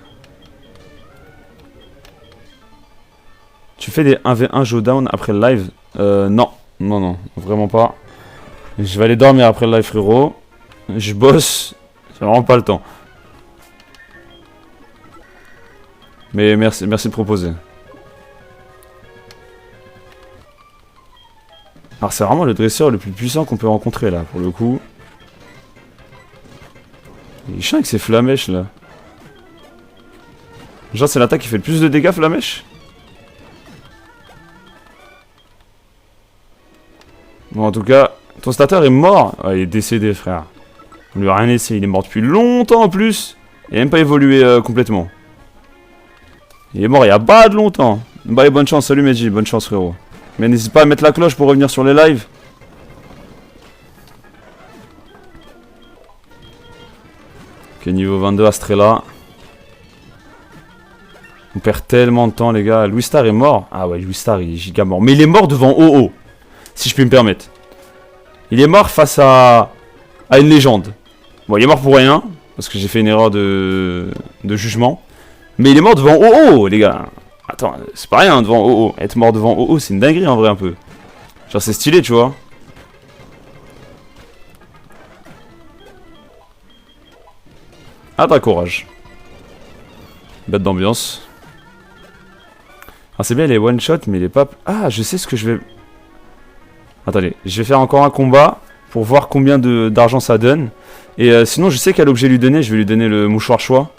Tu fais des 1v1 showdown après le live? Non, vraiment pas. Je vais aller dormir après le live, frérot. Je bosse, j'ai vraiment pas le temps. Mais merci de proposer. Alors c'est vraiment le dresseur le plus puissant qu'on peut rencontrer là, pour le coup. Il est chiant avec ses flamèches là. Genre c'est l'attaque qui fait le plus de dégâts, flamèche. Bon en tout cas, ton starter est mort. Ah, il est décédé frère. On lui a rien laissé, il est mort depuis longtemps en plus. Il a même pas évolué complètement. Il est mort il y a pas de longtemps. Bah bonne chance, salut Medji, bonne chance frérot. Mais n'hésite pas à mettre la cloche pour revenir sur les lives. Ok, niveau 22, Astrella. On perd tellement de temps, les gars. Louis Star est mort. Ah ouais, Louis Star, il est giga mort. Mais il est mort devant OO. Si je puis me permettre. Il est mort face à une légende. Bon, il est mort pour rien. Parce que j'ai fait une erreur de jugement. Mais il est mort devant OO, les gars. Attends, c'est pas rien devant OO. Être mort devant OO, c'est une dinguerie en vrai un peu. Genre c'est stylé, tu vois. Ah t'as courage. Bête d'ambiance. Ah c'est bien les one shot mais les pas... Ah je sais ce que je vais... Attendez, je vais faire encore un combat pour voir combien d'argent ça donne. Et sinon je sais quel objet lui donner, je vais lui donner le mouchoir choix.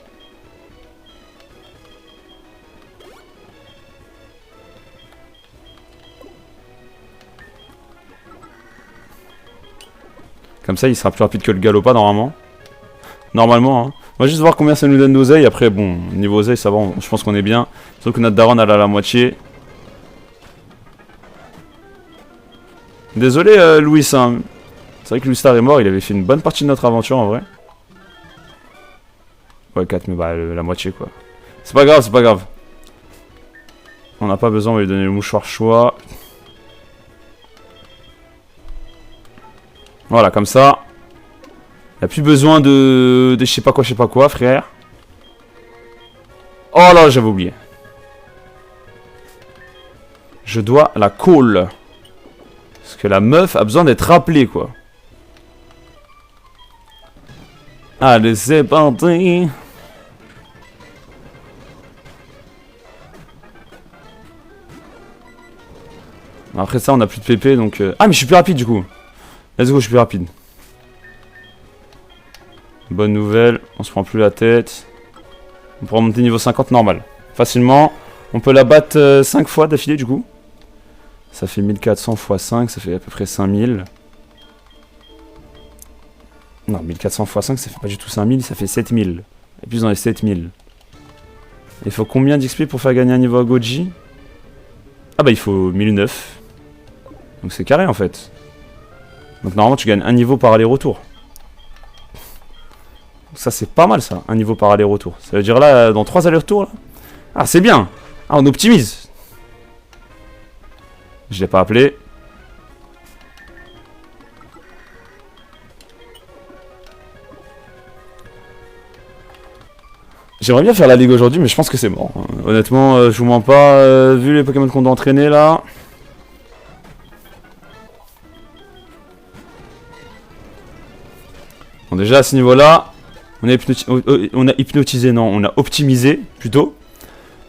Comme ça, il sera plus rapide que le Galoppa, normalement. Normalement, hein. On va juste voir combien ça nous donne d'oseille. Après, bon, niveau oseille, ça va, je pense qu'on est bien. Sauf que notre daronne, elle a la moitié. Désolé, Louis, hein. C'est vrai que Louis Star est mort, il avait fait une bonne partie de notre aventure, en vrai. Ouais, 4, mais bah, la moitié, quoi. C'est pas grave, c'est pas grave. On n'a pas besoin, on va lui donner le mouchoir choix. Voilà, comme ça. Il n'y a plus besoin de je sais pas quoi, frère. Oh là, j'avais oublié. Je dois la call. Parce que la meuf a besoin d'être rappelée, quoi. Allez, c'est parti. Après ça, on a plus de PP, donc... Ah, mais je suis plus rapide, du coup. Let's go, je suis plus rapide. Bonne nouvelle, on se prend plus la tête. On pourra monter niveau 50 normal. Facilement. On peut la battre 5 fois d'affilée du coup. Ça fait 1400 x 5, ça fait à peu près 5000. Non, 1400 x 5, ça fait pas du tout 5000, ça fait 7000. Et puis dans les 7000. Il faut combien d'XP pour faire gagner un niveau à Goji? Ah bah il faut 1009. Donc c'est carré en fait. Donc normalement tu gagnes un niveau par aller-retour. Ça c'est pas mal ça, un niveau par aller-retour. Ça veut dire là, dans 3 allers-retours là. Ah c'est bien. Ah on optimise. Je l'ai pas appelé. J'aimerais bien faire la ligue aujourd'hui, mais je pense que c'est mort. Honnêtement, je vous mens pas, vu les Pokémon qu'on doit entraîner là. Bon, déjà à ce niveau-là, on a hypnotisé, non, on a optimisé plutôt.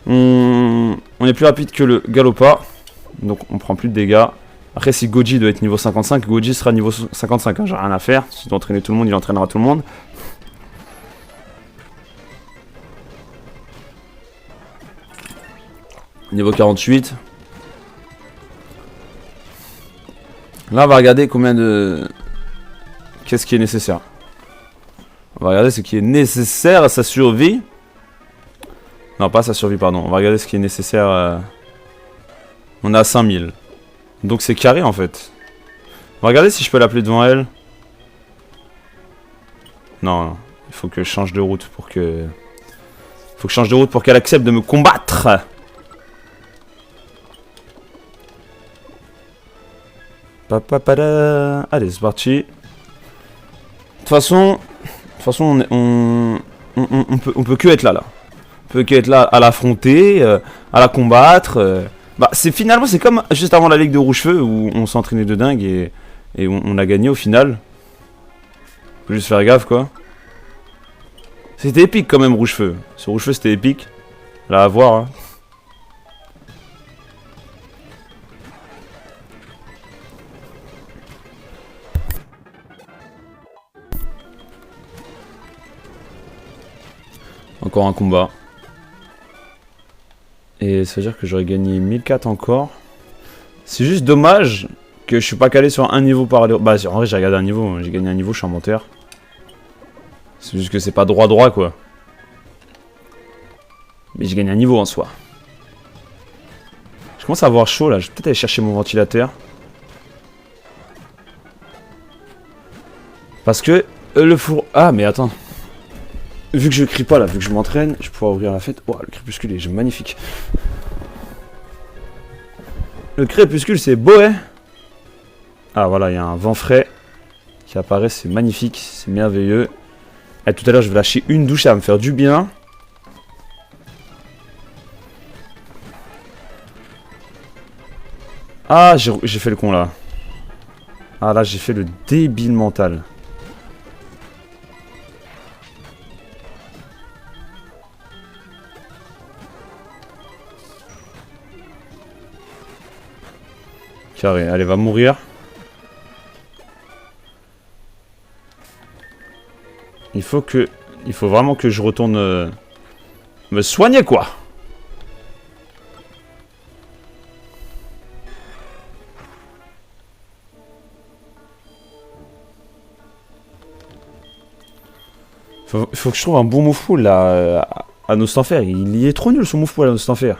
On est plus rapide que le Galopard, donc on prend plus de dégâts. Après, si Goji doit être niveau 55, Goji sera niveau 55. Hein, j'ai rien à faire. S'il doit entraîner tout le monde, il entraînera tout le monde. Niveau 48. Là, on va regarder combien de... Qu'est-ce qui est nécessaire. On va regarder ce qui est nécessaire à sa survie. Non, pas à sa survie, pardon. On va regarder ce qui est nécessaire. On a 5000. Donc c'est carré, en fait. On va regarder si je peux l'appeler devant elle. Non, non. Il faut que je change de route pour que... Faut que je change de route pour qu'elle accepte de me combattre. Allez, c'est parti. De toute façon, on peut que être là. On peut que être là à l'affronter, à la combattre. Bah, finalement, c'est comme juste avant la Ligue de Rouge-Feu où on s'entraînait de dingue et on a gagné au final. Faut juste faire gaffe, quoi. C'était épique quand même, Rouge-Feu. Ce Rouge-Feu, c'était épique. Là, à voir, hein. Encore un combat. Et ça veut dire que j'aurais gagné 1004 encore. C'est juste dommage que je suis pas calé sur un niveau par aller. Bah en vrai j'ai regardé un niveau, j'ai gagné un niveau, je suis en menteur. C'est juste que c'est pas droit quoi. Mais j'ai gagné un niveau en soi. Je commence à avoir chaud là, je vais peut-être aller chercher mon ventilateur. Parce que le four... Ah mais attends. Vu que je crie pas là, vu que je m'entraîne, je vais pouvoir ouvrir la fête. Oh, le crépuscule est magnifique. Le crépuscule c'est beau, hein. Ah voilà, il y a un vent frais qui apparaît, c'est magnifique, c'est merveilleux. Et tout à l'heure je vais lâcher une douche, ça va me faire du bien. Ah, j'ai fait le con là. Ah là, j'ai fait le débile mental. Carré, elle va mourir. Il faut vraiment que je retourne me soigner quoi. Faut que je trouve un bon move pool là à Nostanfer. Il y est trop nul son move pool à Nostanfer.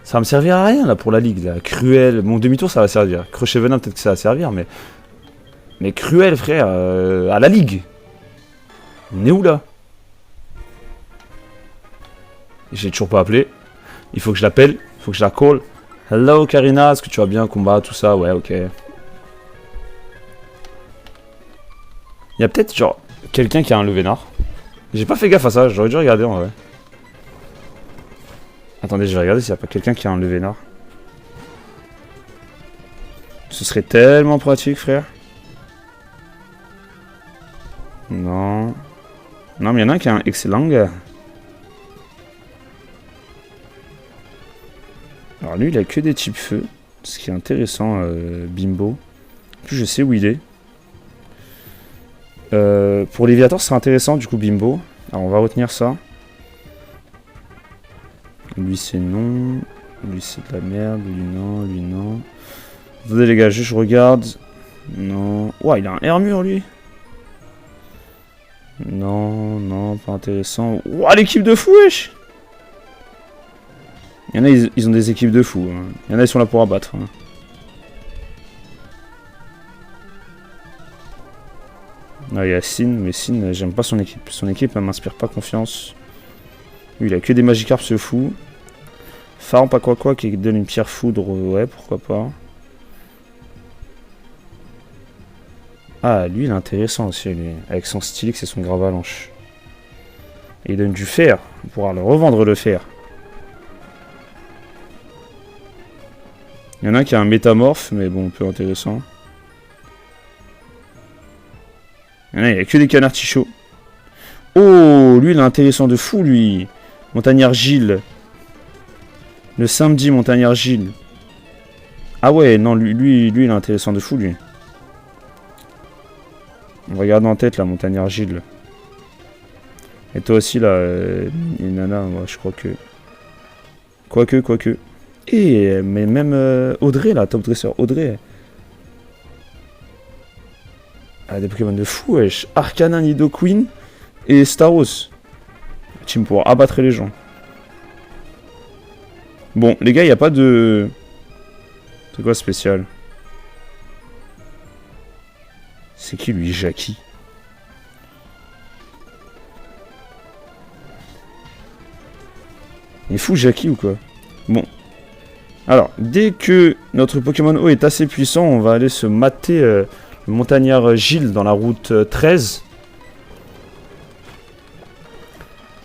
Ça va me servir à rien là pour la ligue là. Cruel, mon demi-tour ça va servir. Crochet venin peut-être que ça va servir mais Cruel frère à la ligue. On est où là? J'ai toujours pas appelé. Il faut que je l'appelle, il faut que je la call. Hello Karina, est-ce que tu vas bien combat tout ça? Ouais ok. Il y a peut-être genre quelqu'un qui a un Levénard. J'ai pas fait gaffe à ça, j'aurais dû regarder en vrai. Attendez, je vais regarder s'il n'y a pas quelqu'un qui a un Levénard. Ce serait tellement pratique, frère. Non. Non, mais il y en a un qui a un excellent gars. Alors lui, il a que des types feu. Ce qui est intéressant, Bimbo. En plus, je sais où il est. Pour Léviator, c'est intéressant, du coup, Bimbo. Alors, on va retenir ça. Lui, c'est non. Lui c'est de la merde, lui non, lui non. Attendez les gars, juste je regarde. Non. Ouah, il a un Hermure lui. Non, non, pas intéressant. Ouah, l'équipe de fou, wesh. Il y en a, ils ont des équipes de fou. Hein. Il y en a, ils sont là pour abattre. Hein. Ah, il y a Sin, mais Sin, j'aime pas son équipe. Son équipe, elle m'inspire pas confiance. Lui, il a que des Magikarp, ce fou. Farm, pas quoi, qui donne une pierre foudre, ouais, pourquoi pas. Ah, lui, il est intéressant aussi, lui. Avec son Stylix et son Gravalanche. Et il donne du fer. On pourra le revendre, le fer. Il y en a un qui a un métamorphe, mais bon, peu intéressant. Il y en a, il n'y a que des canards tichots. Oh, lui, il est intéressant de fou, lui. Montagnard Gilles. Le samedi, Montagnard Gilles. Ah ouais, non, lui, il est intéressant de fou, lui. On va garder en tête, la Montagnard Gilles. Et toi aussi, là, Nana, ouais, je crois que... Quoique. Et mais même Audrey, là, top dresser, Audrey. Elle a des Pokémon de fou, wesh. Arcana, Nidoqueen et Staros. Team pour abattre les gens. Bon, les gars, il n'y a pas de... C'est quoi spécial? C'est qui, lui, Jackie? Il est fou, Jackie, ou quoi? Bon. Alors, dès que notre Pokémon eau est assez puissant, on va aller se mater le montagnard Gilles dans la route 13.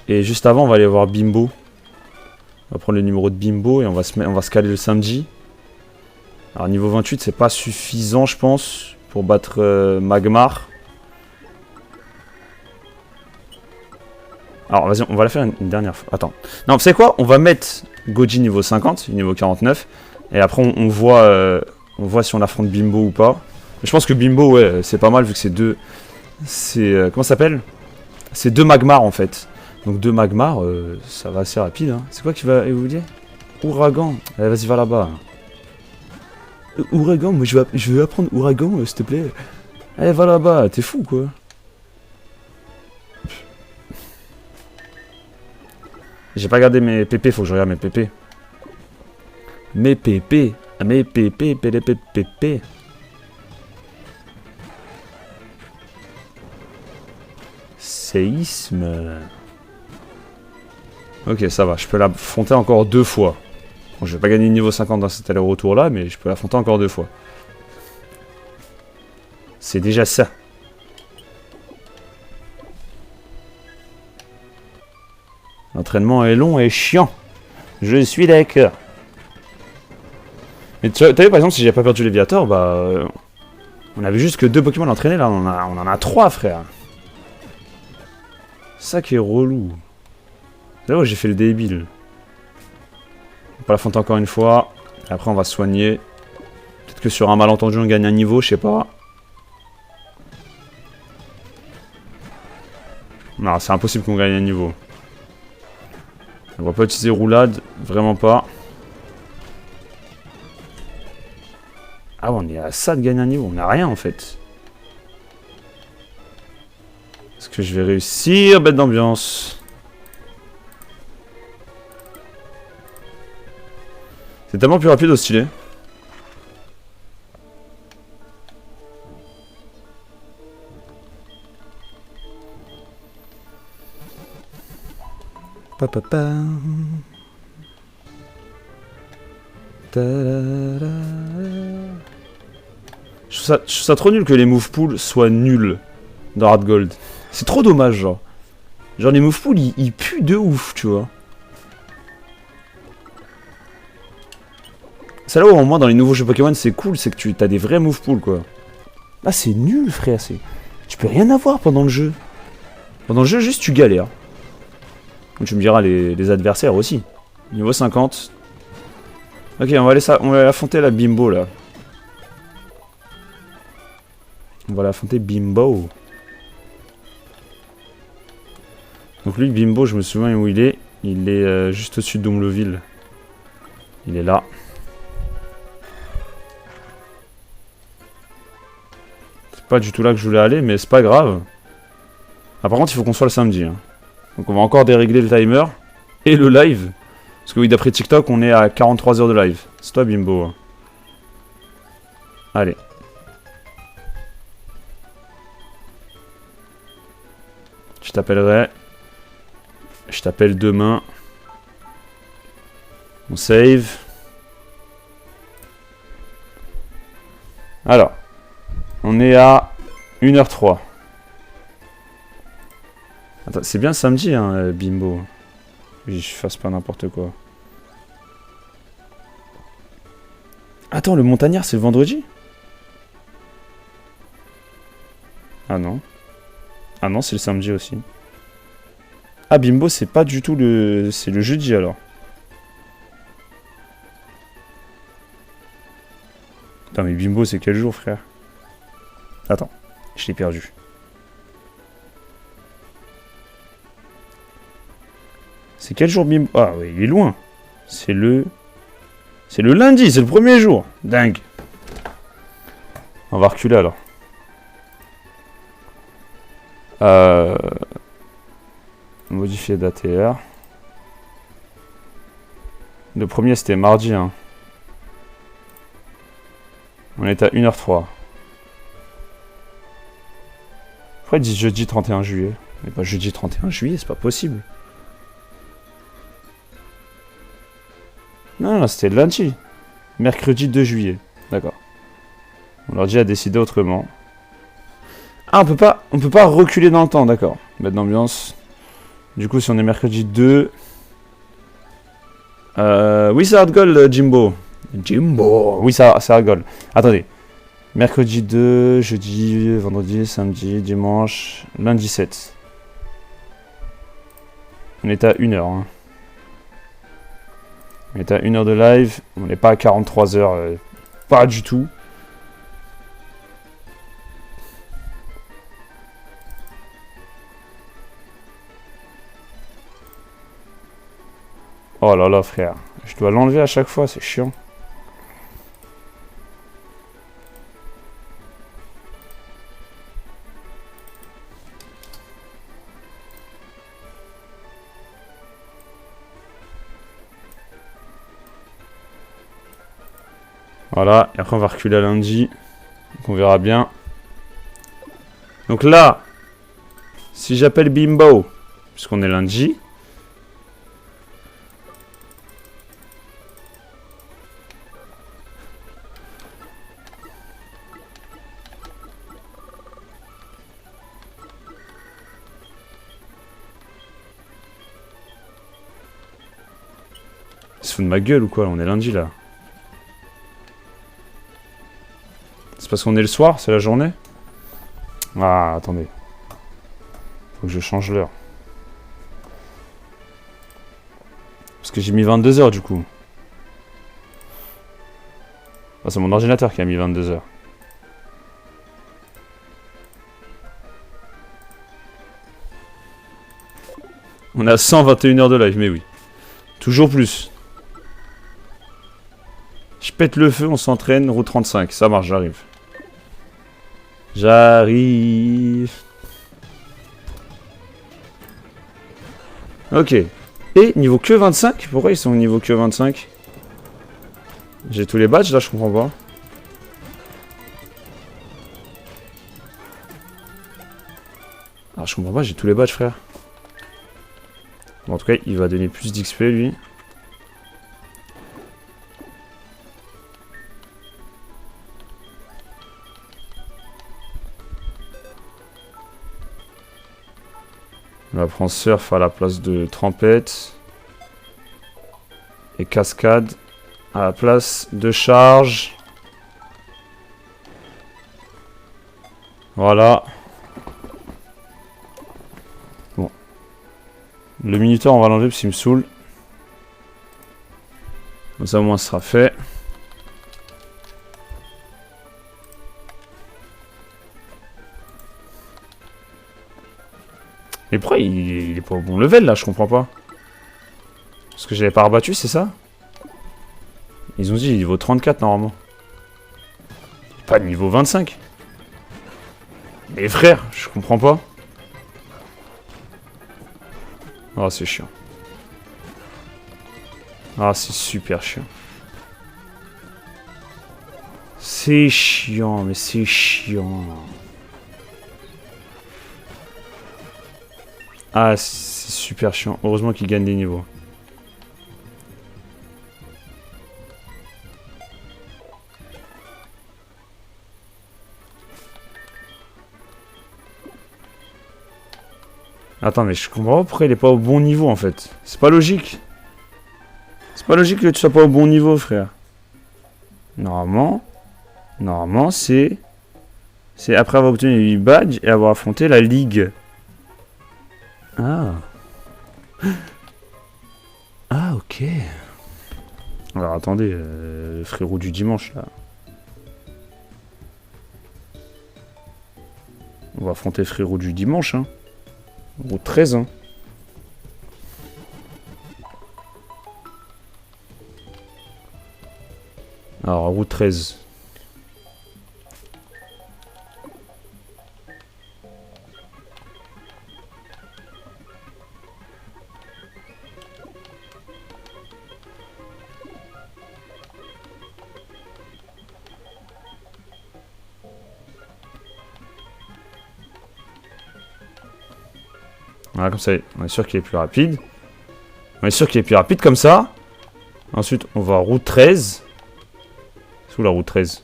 Et juste avant, on va aller voir Bimbo. On va prendre le numéro de Bimbo et on va se caler le samedi. Alors, niveau 28, c'est pas suffisant, je pense, pour battre Magmar. Alors, vas-y, on va la faire une dernière fois. Attends. Non, vous savez quoi? On va mettre Goji niveau 50, niveau 49. Et après, on voit si on affronte Bimbo ou pas. Mais je pense que Bimbo, ouais, c'est pas mal vu que c'est deux... C'est... comment ça s'appelle? C'est deux Magmar, en fait. Donc deux Magmar, ça va assez rapide. Hein. C'est quoi qui va évoluer? Ouragan. Allez, vas-y, va là-bas. Ouragan, moi je vais apprendre Ouragan, s'il te plaît. Allez, va là-bas, t'es fou, quoi. J'ai pas regardé mes PP, faut que je regarde mes PP. Mes PP. Mes PP, PP. Séisme. Ok, ça va, je peux l'affronter encore 2 fois. Bon, je vais pas gagner le niveau 50 dans cet aller-retour là, mais je peux l'affronter encore 2 fois. C'est déjà ça. L'entraînement est long et chiant. Je suis d'accord. Mais tu as vu par exemple, si j'avais pas perdu Léviator, bah... on avait juste que 2 Pokémon à entraîner, là on en a 3, frère. Ça qui est relou. Là où j'ai fait le débile. On va l'affronter encore une fois. Et après on va se soigner. Peut-être que sur un malentendu on gagne un niveau, je sais pas. Non, c'est impossible qu'on gagne un niveau. On va pas utiliser roulade, vraiment pas. Ah ouais, on est à ça de gagner un niveau, on a rien en fait. Est-ce que je vais réussir? Bête d'ambiance. C'est tellement plus rapide au stylet. Papa. Je trouve ça trop nul que les move pools soient nuls dans Hard Gold. C'est trop dommage, genre. Genre les move pools, ils puent de ouf, tu vois. C'est là où au moins dans les nouveaux jeux Pokémon c'est cool, c'est que tu as des vrais move pools, quoi. Là c'est nul, frère, tu peux rien avoir pendant le jeu. Pendant le jeu, juste tu galères. Tu me diras les adversaires aussi. Niveau 50. Ok, on va affronter la Bimbo là. On va l'affronter Bimbo. Donc lui, Bimbo, je me souviens où il est. Il est juste au-dessus de Domloville. Il est là. C'est pas du tout là que je voulais aller, mais c'est pas grave. Ah, par contre, il faut qu'on soit le samedi. Hein. Donc on va encore dérégler le timer. Et le live. Parce que oui, d'après TikTok, on est à 43 heures de live. C'est toi, Bimbo. Hein. Allez. Je t'appellerai. Je t'appelle demain. On save. Alors. On est à 1h03. Attends, c'est bien samedi, hein, Bimbo. Oui, je fasse pas n'importe quoi. Attends, le montagnard, c'est le vendredi? Ah non. Ah non, c'est le samedi aussi. Ah, Bimbo, c'est pas du tout le... C'est le jeudi, alors. Attends, mais Bimbo, c'est quel jour, frère? Attends, je l'ai perdu. C'est quel jour, Bimbo? Ah, oui, il est loin. C'est le... C'est le lundi, c'est le premier jour. Dingue. On va reculer, alors. Modifier date et heure. Le premier, c'était mardi, hein. On est à 1h03. Pourquoi il dit jeudi 31 juillet? Mais pas jeudi 31 juillet, c'est pas possible. Non, non, c'était lundi. Mercredi 2 juillet. D'accord. L'ordi a décidé autrement. Ah, on peut pas reculer dans le temps, d'accord. Mettre d'ambiance. Du coup, si on est mercredi 2... Oui, ça rigole, Jimbo. Jimbo. Oui, ça rigole. Attendez. Mercredi 2, jeudi, vendredi, samedi, dimanche, lundi 7. On est à 1h. Hein. On est à 1h de live. On n'est pas à 43 heures. Pas du tout. Oh là là, frère. Je dois l'enlever à chaque fois, c'est chiant. Voilà, et après on va reculer à lundi. Donc on verra bien. Donc là, si j'appelle Bimbo, puisqu'on est lundi. Il se fout de ma gueule ou quoi? On est lundi là. C'est parce qu'on est le soir, c'est la journée? Ah, attendez. Faut que je change l'heure. Parce que j'ai mis 22 heures du coup. Ah, c'est mon ordinateur qui a mis 22 heures. On a 121 heures de live, mais oui. Toujours plus. Je pète le feu, on s'entraîne, route 35. Ça marche, j'arrive. J'arrive. Ok. Et niveau que 25? Pourquoi ils sont au niveau que 25? J'ai tous les badges là, je comprends pas. Ah, je comprends pas, j'ai tous les badges, frère. Bon, en tout cas, il va donner plus d'XP lui. On va prendre surf à la place de trempette. Et cascade à la place de charge. Voilà. Bon. Le minuteur, on va l'enlever parce qu'il me saoule. Comme ça, au moins, ce sera fait. Mais pourquoi il est pas au bon level là, je comprends pas. Parce que j'avais pas rebattu, c'est ça? Ils ont dit niveau 34 normalement. Pas niveau 25. Mais frère, je comprends pas. Ah, c'est chiant. Ah, c'est super chiant. C'est chiant, mais c'est chiant. Ah, c'est super chiant. Heureusement qu'ils gagnent des niveaux. Attends, mais je comprends pas pourquoi il est pas au bon niveau en fait. C'est pas logique. C'est pas logique que tu sois pas au bon niveau, frère. Normalement, c'est après avoir obtenu 8 badges et avoir affronté la ligue. Ah. Ah, ok. Alors attendez, le frérot du dimanche là. On va affronter le frérot du dimanche, hein. Route 13, hein. Alors, route 13. Voilà, comme ça, on est sûr qu'il est plus rapide. On est sûr qu'il est plus rapide comme ça. Ensuite, on va à route 13. C'est où la route 13?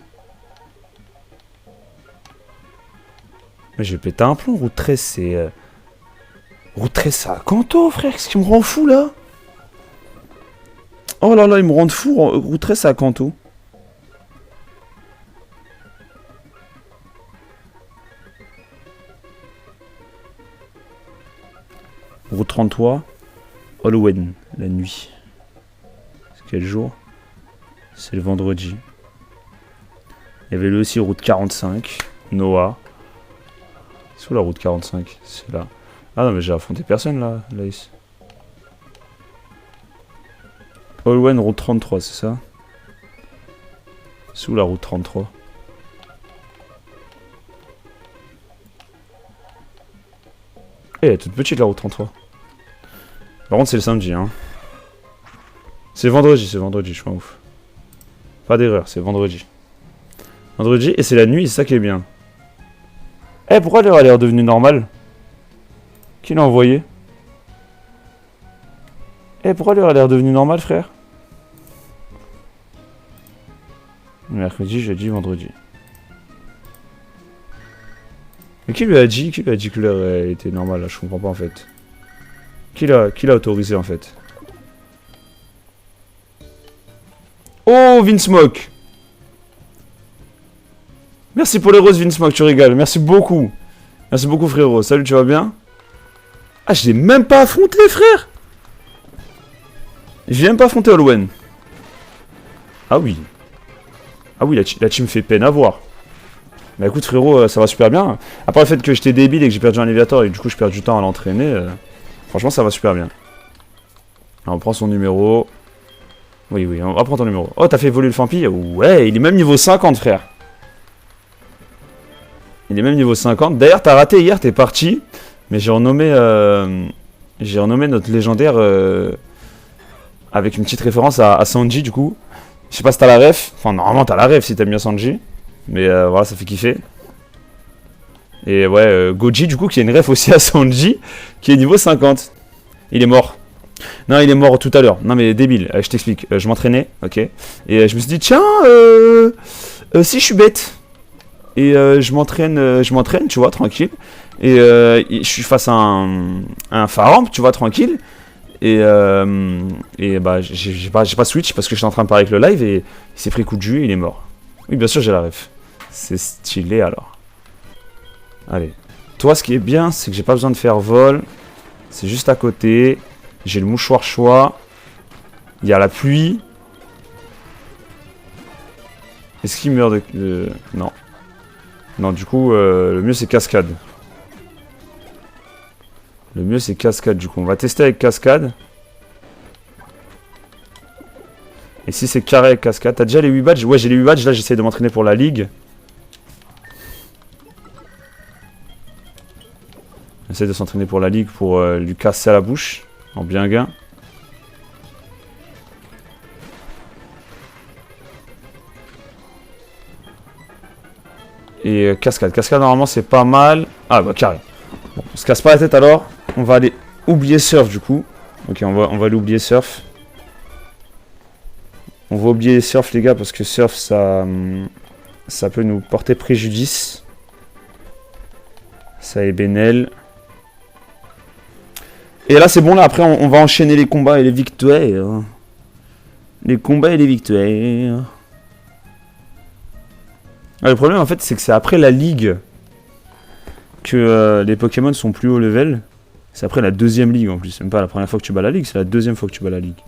Mais j'ai pété un plomb, route 13, c'est... Route 13, c'est à Kanto, frère. Qu'est-ce qui me rend fou, là? Oh là là, ils me rendent fou. Route 13, c'est à Kanto. Route 33, Halloween, la nuit. C'est quel jour? C'est le vendredi. Il y avait lui aussi route 45, Noah. C'est où la route 45? C'est là. Ah non mais j'ai affronté personne là, Laïs. Halloween, route 33, c'est ça? C'est où la route 33? Eh, elle est toute petite la route 33. Par contre, c'est le samedi, hein. C'est vendredi, je suis pas ouf. Pas d'erreur, c'est vendredi. Vendredi, et c'est la nuit, c'est ça qui est bien. Eh, pourquoi l'heure elle est redevenue normale? Qui l'a envoyé? Eh, pourquoi l'heure elle est redevenue normale, frère? Mercredi, jeudi, vendredi. Mais qui lui a dit que l'heure était normale, là? Je comprends pas, en fait. Qui l'a autorisé, en fait? Oh, Vinsmoke! Merci pour les roses, Vinsmoke, tu régales. Merci beaucoup. Merci beaucoup, frérot. Salut, tu vas bien? Ah, je l'ai même pas affronté, frère! Je l'ai même pas affronté, Halloween. Ah oui. Ah oui, la team fait peine à voir. Bah écoute, frérot, ça va super bien. À part le fait que j'étais débile et que j'ai perdu un Léviator et du coup je perds du temps à l'entraîner, franchement, ça va super bien. Alors, on prend son numéro. Oui, on va prendre ton numéro. Oh, t'as fait évoluer le Fampi? Ouais, il est même niveau 50, frère. Il est même niveau 50. D'ailleurs, t'as raté hier, t'es parti. Mais j'ai renommé notre légendaire avec une petite référence à Sanji, du coup. Je sais pas si t'as la ref. Enfin, normalement, t'as la ref si t'aimes bien Sanji. Mais voilà, ça fait kiffer. Et ouais, Goji, du coup, qui a une ref aussi à Sanji, qui est niveau 50. Il est mort. Non, il est mort tout à l'heure. Non, mais débile, je t'explique. Je m'entraînais, ok. Et je me suis dit, tiens, si je suis bête. Et je m'entraîne, tu vois, tranquille. Et je suis face à un Faramp, tu vois, tranquille. Et bah, j'ai pas switch parce que j'étais en train de parler avec le live et il s'est pris coup de jus et il est mort. Oui, bien sûr, j'ai la ref. C'est stylé alors. Allez. Toi, ce qui est bien, c'est que j'ai pas besoin de faire vol. C'est juste à côté. J'ai le mouchoir choix. Il y a la pluie. Est-ce qu'il meurt de... Non. Non, du coup, le mieux c'est cascade. Le mieux c'est cascade, du coup. On va tester avec cascade. Et si c'est carré cascade, t'as déjà les 8 badges? Ouais, j'ai les 8 badges, là j'essaie de m'entraîner pour la ligue. J'essaie de s'entraîner pour la ligue pour lui casser à la bouche, en bien gain. Et cascade. Cascade, normalement, c'est pas mal. Ah, bah, carré. Bon, on se casse pas la tête alors. On va aller oublier surf, du coup. Ok, on va aller oublier surf. On va oublier surf, les gars, parce que surf, ça peut nous porter préjudice. Ça est bénel. Et là, c'est bon, là, après, on va enchaîner les combats et les victoires. Les combats et les victoires. Ah, le problème en fait c'est que c'est après la ligue que les Pokémon sont plus haut level. C'est après la deuxième ligue en plus, c'est même pas la première fois que tu bats la ligue, c'est la deuxième fois que tu bats la ligue.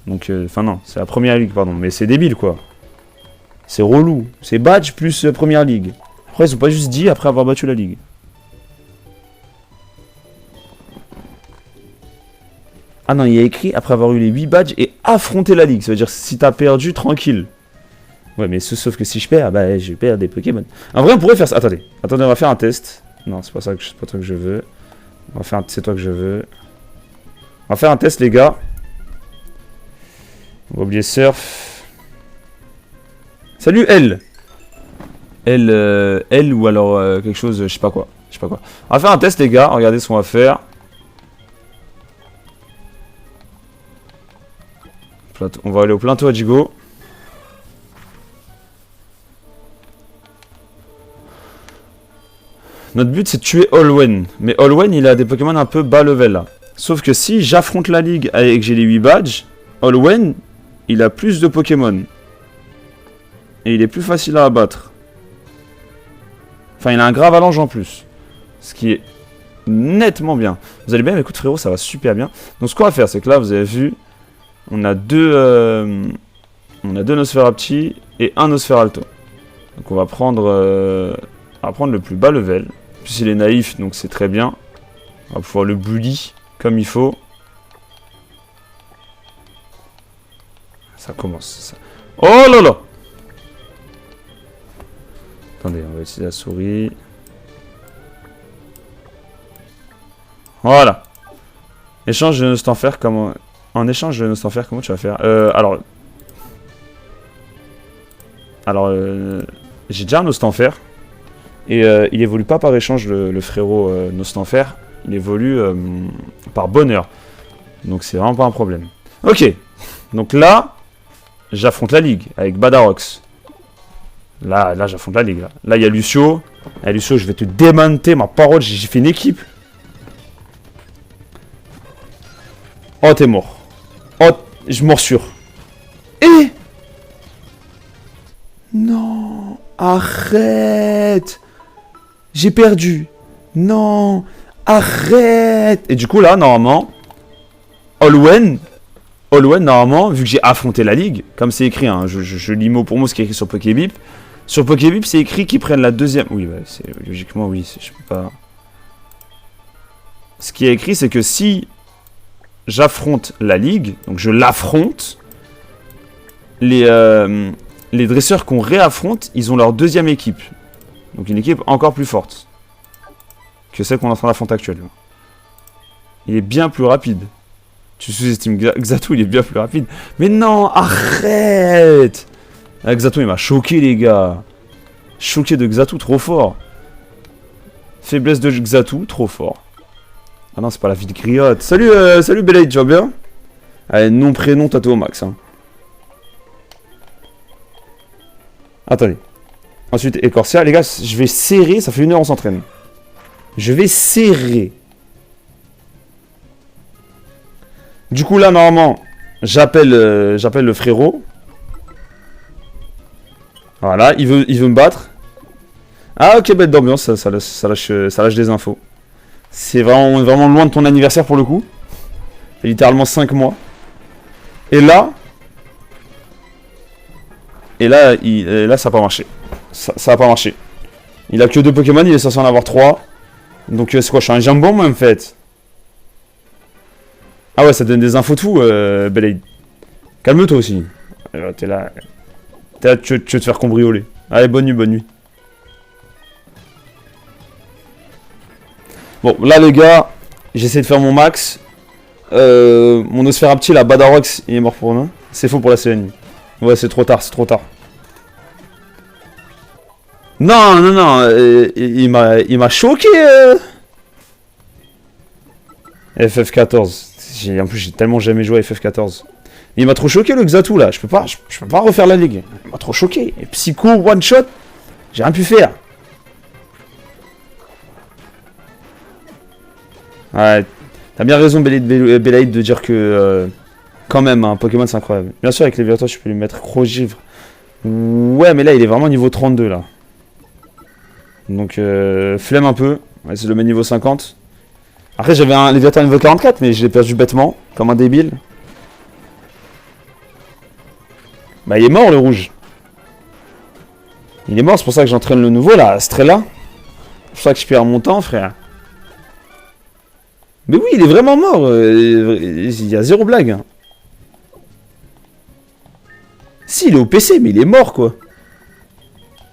Donc, enfin non, c'est la première ligue pardon, mais c'est débile quoi. C'est relou, c'est badge plus première ligue. Après ils ont pas juste dit après avoir battu la ligue. Ah non, il y a écrit après avoir eu les 8 badges et affronter la ligue. Ça veut dire si t'as perdu, tranquille. Ouais, mais sauf que si je perds, bah je perds des Pokémon. En vrai, on pourrait faire ça. Attendez, on va faire un test. Non, c'est pas ça que toi que je veux. On va faire c'est toi que je veux. On va faire un test, les gars. On va oublier surf. Salut, L. L ou alors quelque chose, je sais pas quoi. On va faire un test, les gars. Regardez ce qu'on va faire. On va aller au plateau Adjigo. Notre but c'est de tuer Olwen. Mais Olwen il a des Pokémon un peu bas level là. Sauf que si j'affronte la ligue et que j'ai les 8 badges, Olwen il a plus de Pokémon. Et il est plus facile à abattre. Enfin il a un Gravalanche en plus. Ce qui est nettement bien. Vous allez bien, écoute frérot, ça va super bien. Donc ce qu'on va faire c'est que là vous avez vu. On a deux Nosferapti et un Nosferalto. Donc on va prendre le plus bas level. Puis il est naïf, donc c'est très bien. On va pouvoir le bully comme il faut. Ça commence. Ça. Oh là là! Attendez, on va utiliser la souris. Voilà. Échange de Nostanfer, comment... En échange de Nostanfer, comment tu vas faire? J'ai déjà un Nostanfer. Et il évolue pas par échange, le frérot Nostanfer. Il évolue par bonheur. Donc c'est vraiment pas un problème. Ok. Donc là, j'affronte la ligue avec Badarox. Là j'affronte la ligue. Là, il y a Lucio. Lucio, je vais te démanter, ma parole. J'ai fait une équipe. Oh, t'es mort. Oh, je morsure. Et non, arrête. J'ai perdu. Non, arrête. Et du coup là, normalement, Olwen, normalement, vu que j'ai affronté la ligue, comme c'est écrit, hein, je lis mot pour mot ce qui est écrit sur Pokébip. Sur Pokébip, c'est écrit qu'ils prennent la deuxième. Oui, bah, logiquement, oui, je peux pas. Ce qui est écrit, c'est que si j'affronte la ligue, donc je l'affronte, les dresseurs qu'on réaffronte, ils ont leur deuxième équipe. Donc une équipe encore plus forte que celle qu'on est en train d'affronter actuellement. Il est bien plus rapide. Tu sous-estimes Xatu, il est bien plus rapide. Mais non, arrête! Xatu, il m'a choqué, les gars. Choqué de Xatu, trop fort. Faiblesse de Xatu, trop fort. Ah non, c'est pas la vie de griotte. Salut, salut Belaïd, tu vas bien? Allez, nom, prénom, tatoué au max. Hein. Attendez. Ensuite, Écorcia. Les gars, je vais serrer. Ça fait 1 heure on s'entraîne. Je vais serrer. Du coup, là, normalement, j'appelle le frérot. Voilà, il veut me battre. Ah, ok, bête d'ambiance. Ça lâche des infos. C'est vraiment loin de ton anniversaire pour le coup. C'est littéralement 5 mois. Et là, ça n'a pas marché. Ça n'a pas marché. Il a que 2 Pokémon, il est censé en avoir 3. Donc c'est quoi, je suis un jambon moi en fait. Ah ouais, ça donne des infos de fou, Belaïd. Calme-toi aussi. T'es là. Tu veux te faire cambrioler. Allez, bonne nuit, bonne nuit. Bon, là, les gars, j'essaie de faire mon max. Mon Osferapti, là, Badarox, il est mort pour moi. C'est faux pour la CNI. Ouais, c'est trop tard, c'est trop tard. Non, non, non, il m'a choqué. FF14. En plus, j'ai tellement jamais joué à FF14. Il m'a trop choqué le Xatu là. Je peux pas refaire la ligue. Il m'a trop choqué. Et Psycho, one shot. J'ai rien pu faire. Ouais, t'as bien raison, Belaïd, de dire que quand même, un Pokémon c'est incroyable. Bien sûr, avec les Léviator, je peux lui mettre Crogivre. Ouais, mais là, il est vraiment niveau 32 là. Donc, flemme un peu. Ouais, c'est le même niveau 50. Après, j'avais un Léviator niveau 44, mais je l'ai perdu bêtement, comme un débile. Bah, il est mort le rouge. Il est mort, c'est pour ça que j'entraîne le nouveau là, Strella. C'est pour ça que je perds mon temps, frère. Mais oui, il est vraiment mort. Il y a zéro blague. Si, il est au PC, mais il est mort quoi.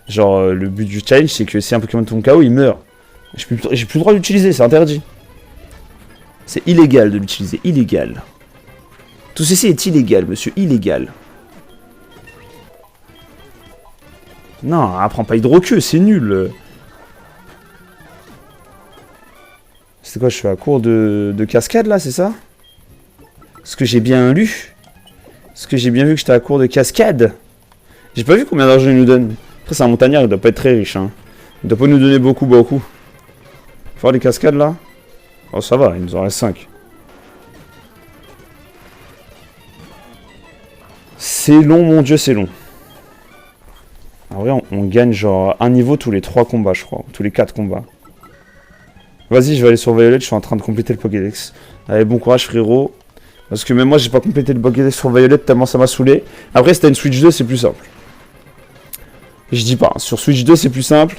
Genre, le but du challenge, c'est que si un Pokémon tombe KO, il meurt. J'ai plus le droit d'utiliser, c'est interdit. C'est illégal de l'utiliser, illégal. Tout ceci est illégal, monsieur, illégal. Non, apprends pas Hydroqueue, c'est nul. C'est quoi, je suis à court de cascade là, c'est ça? Est-ce que j'ai bien lu? Est-ce que j'ai bien vu que j'étais à court de cascade? J'ai pas vu combien d'argent il nous donne. Après, c'est un montagnard, il doit pas être très riche. Hein. Il doit pas nous donner beaucoup, beaucoup. Faut voir les cascades là? Oh, ça va, il nous en reste 5. C'est long, mon dieu, c'est long. En vrai, on gagne genre un niveau tous les 3 combats, je crois. Tous les 4 combats. Vas-y, je vais aller sur Violet, je suis en train de compléter le Pokédex. Allez, bon courage, frérot. Parce que même moi, j'ai pas complété le Pokédex sur Violet tellement ça m'a saoulé. Après, si t'as une Switch 2, c'est plus simple. Je dis pas, sur Switch 2, c'est plus simple.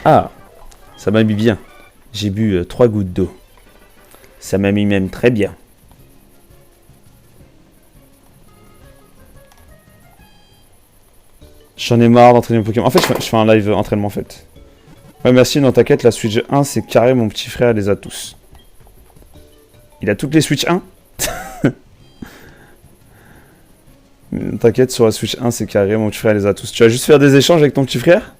Ah, ça m'a mis bien. J'ai bu 3 gouttes d'eau. Ça m'a mis même très bien. J'en ai marre d'entraîner mon Pokémon. En fait, je fais un live entraînement en fait. Ouais, merci, dans ta quête, la Switch 1, c'est carré, mon petit frère les a tous. Il a toutes les Switch 1. T'inquiète, sur la Switch 1, c'est carré, mon petit frère les a tous. Tu vas juste faire des échanges avec ton petit frère?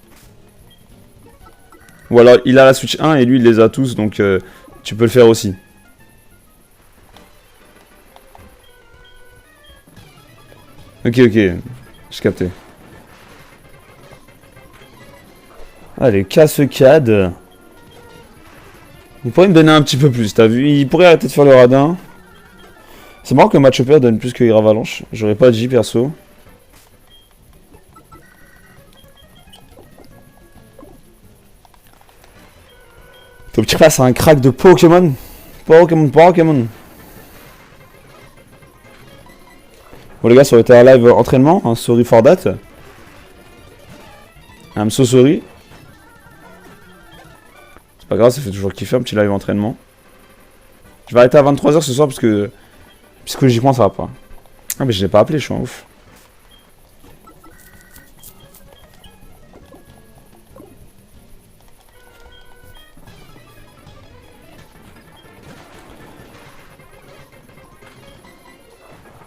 Ou alors, il a la Switch 1 et lui, il les a tous, donc tu peux le faire aussi. Ok, ok, j'ai capté. Allez, casse-cade. Il pourrait me donner un petit peu plus, t'as vu? Il pourrait arrêter de faire le radin. C'est marrant que Match Upper donne plus que Gravalanche. J'aurais pas dit perso. Ton petit frère, c'est un crack de Pokémon. Pokémon. Bon, les gars, ça aurait été un live entraînement. Hein, sorry for that. I'm so sorry. C'est pas grave, ça fait toujours kiffer un petit live entraînement. Je vais arrêter à 23 h ce soir parce que psychologiquement ça va pas. Ah mais je l'ai pas appelé, je suis un ouf.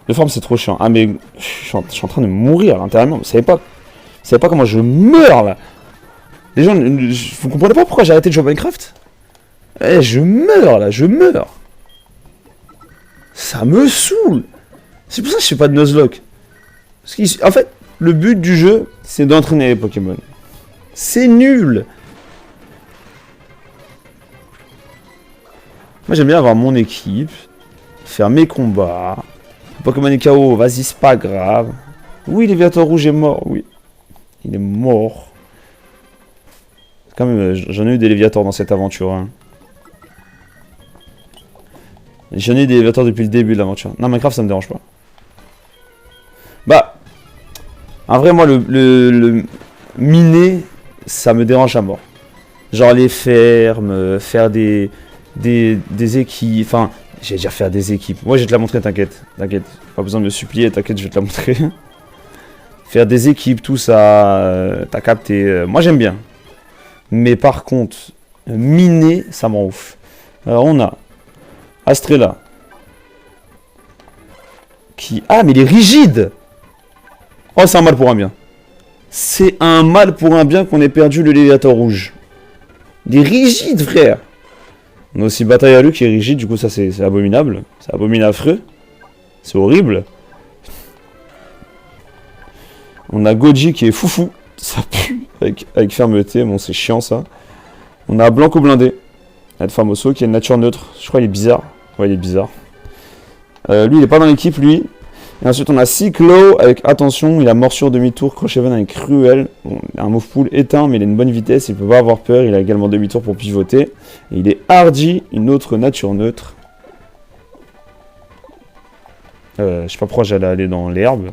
Le forme c'est trop chiant. Ah mais je suis en train de mourir intérieurement. Vous savez pas comment je meurs là. Les gens, vous comprenez pas pourquoi j'ai arrêté de jouer à Minecraft? Eh, je meurs là, je meurs. Ça me saoule. C'est pour ça que je fais pas de Nuzlocke. Parce qu'en fait, le but du jeu, c'est d'entraîner les Pokémon. C'est nul. Moi j'aime bien avoir mon équipe, faire mes combats. Pokémon est KO, vas-y, c'est pas grave. Oui, Léviator rouge est mort, oui. Il est mort. Quand même, j'en ai eu des Léviators dans cette aventure. Hein. J'en ai eu des Léviators depuis le début de l'aventure. Non, Minecraft, ça me dérange pas. Bah, en vrai, moi, le miner, ça me dérange à mort. Genre les fermes, faire des équipes. Enfin, j'allais dire faire des équipes. Moi, je vais te la montrer, t'inquiète. T'inquiète. Pas besoin de me supplier, t'inquiète, je vais te la montrer. Faire des équipes, tout ça. T'as capté. Moi, j'aime bien. Mais par contre, miner, ça m'en ouf. Alors, on a Astrella. Qui. Ah, mais il est rigide! Oh, c'est un mal pour un bien. C'est un mal pour un bien qu'on ait perdu le Léviathan rouge. Il est rigide, frère. On a aussi Bataille à lui qui est rigide, du coup ça c'est abominable. C'est abominable. C'est horrible. On a Goji qui est foufou. Ça pue avec fermeté, bon c'est chiant ça. On a Blanco blindé. El Famoso qui est nature neutre. Je crois qu'il est bizarre. Ouais il est bizarre. Lui il est pas dans l'équipe lui. Et ensuite on a Cyclo avec attention, il a morsure demi-tour, crochet venin avec cruel. Bon, il a un move pool éteint mais il a une bonne vitesse, il peut pas avoir peur, il a également demi-tour pour pivoter. Et il est hardy, une autre nature neutre. Je sais pas pourquoi j'allais aller dans l'herbe.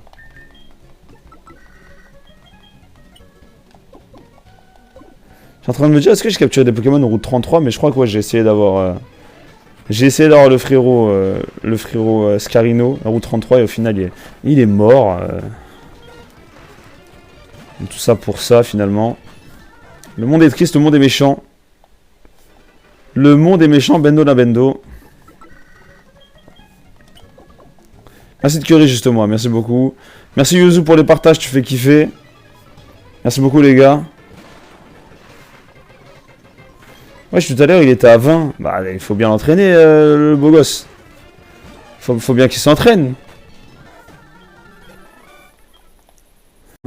Je suis en train de me dire, est-ce que j'ai capturé des Pokémon en route 33, mais je crois que ouais, j'ai essayé d'avoir... J'ai essayé d'avoir le frérot Scarino, à route 33, et au final, il est mort. Tout ça pour ça, finalement. Le monde est triste, le monde est méchant. Le monde est méchant, Bendo la Bendo. Merci de curry, justement, merci beaucoup. Merci Yuzu pour les partages, tu fais kiffer. Merci beaucoup, les gars. Ouais, tout à l'heure, il était à 20. Bah, il faut bien l'entraîner, le beau gosse. Faut bien qu'il s'entraîne.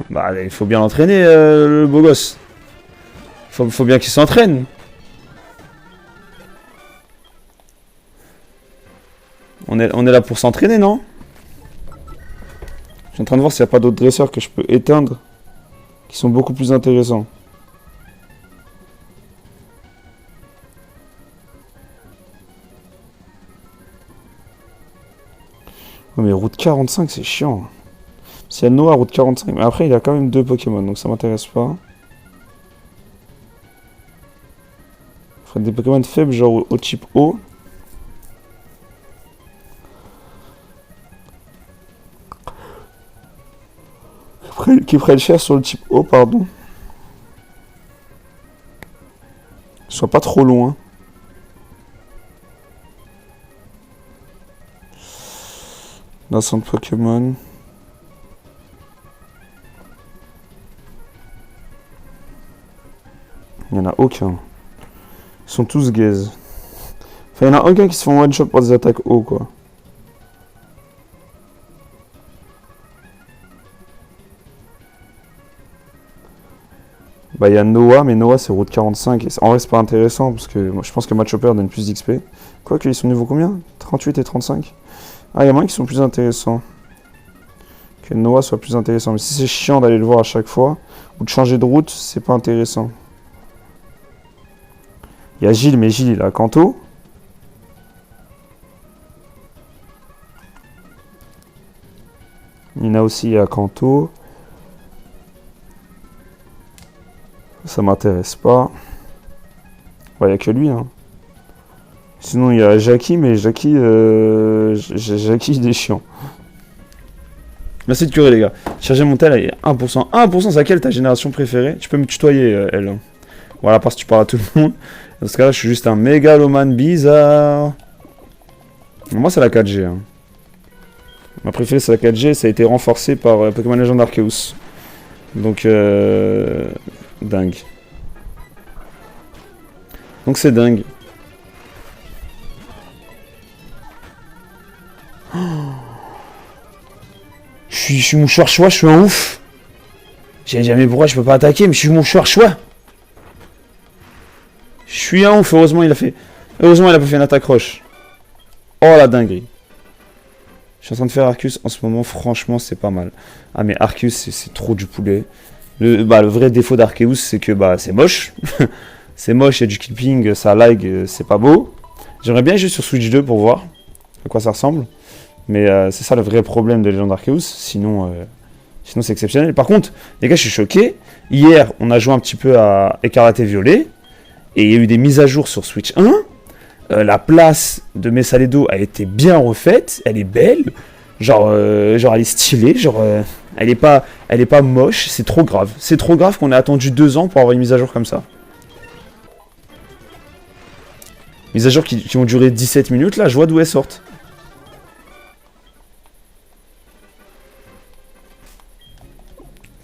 Bah, il faut bien l'entraîner, le beau gosse. Faut bien qu'il s'entraîne. On est là pour s'entraîner, non? Je suis en train de voir s'il n'y a pas d'autres dresseurs que je peux éteindre. Qui sont beaucoup plus intéressants. Oh, mais route 45, c'est chiant. S'il y a Noah, route 45. Mais après, il a quand même 2 Pokémon, donc ça m'intéresse pas. Il faudrait des Pokémon faibles, genre au type O. Qui prennent cher sur le type O, pardon. Soit pas trop loin. Dans son Pokémon. Il n'y en a aucun. Ils sont tous gaze. Enfin, il n'y en a aucun qui se font one shot pour des attaques haut, quoi. Bah, il y a Noah, mais Noah c'est route 45. Et en vrai, c'est pas intéressant parce que moi, je pense que Matchhopper donne plus d'XP. Quoique, ils sont niveau combien? 38 et 35. Ah, il y a moins qui sont plus intéressants. Que Noah soit plus intéressant. Mais si c'est chiant d'aller le voir à chaque fois, ou de changer de route, c'est pas intéressant. Il y a Gilles, mais Gilles, il a Kanto. Nina aussi, il a Kanto. Ça m'intéresse pas. Il n'y a que lui, hein. Sinon, il y a Jackie, mais Jackie, Jackie, il est chiant. Merci de curer, les gars. Charger mon tel, elle est 1%. 1%, c'est laquelle ta génération préférée? Tu peux me tutoyer, elle. Voilà, parce que tu parles à tout le monde. Dans ce cas-là, je suis juste un mégalomane bizarre. Moi, c'est la 4G. Hein. Ma préférée, c'est la 4G. Ça a été renforcé par Pokémon Legend Arceus. Donc, dingue. Donc, c'est dingue. Je suis mouchoir choix, je suis un ouf. J'ai jamais pourquoi je peux pas attaquer, mais je suis mouchoir choix. Je suis un ouf, heureusement il a fait. Heureusement il a pas fait une attaque roche. Oh la dinguerie. Je suis en train de faire Arceus en ce moment, franchement c'est pas mal. Ah mais Arceus c'est trop du poulet. Le vrai défaut d'Arceus c'est que c'est moche. C'est moche, il y a du clipping, ça lag, c'est pas beau. J'aimerais bien jouer sur Switch 2 pour voir à quoi ça ressemble. Mais c'est ça le vrai problème de Legend Arceus, sinon c'est exceptionnel. Par contre, les gars, je suis choqué. Hier, on a joué un petit peu à Écarlate et Violet. Et il y a eu des mises à jour sur Switch 1. La place de Mesaledo a été bien refaite. Elle est belle. Genre elle est stylée. Elle est pas moche. C'est trop grave. C'est trop grave qu'on ait attendu 2 ans pour avoir une mise à jour comme ça. Mises à jour qui ont duré 17 minutes, là, je vois d'où elles sortent.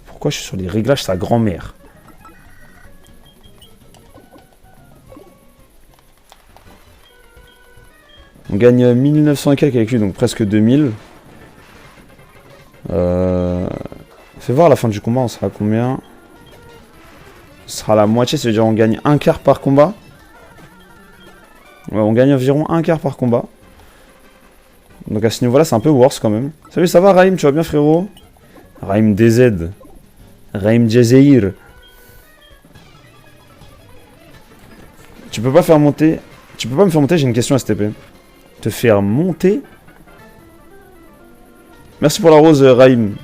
Pourquoi je suis sur les réglages sa grand-mère? On gagne 1900 et quelques avec lui, donc presque 2000. Fais voir à la fin du combat, on sera à combien? Ce sera la moitié, ça veut dire on gagne un quart par combat. Ouais, on gagne environ un quart par combat. Donc à ce niveau-là, c'est un peu worse quand même. Salut, ça va Raïm, tu vas bien frérot? Raïm DZ. Raïm Jazeir. Tu peux pas faire monter... Tu peux pas me faire monter, j'ai une question STP. Te faire monter? Merci pour la rose, Raïm.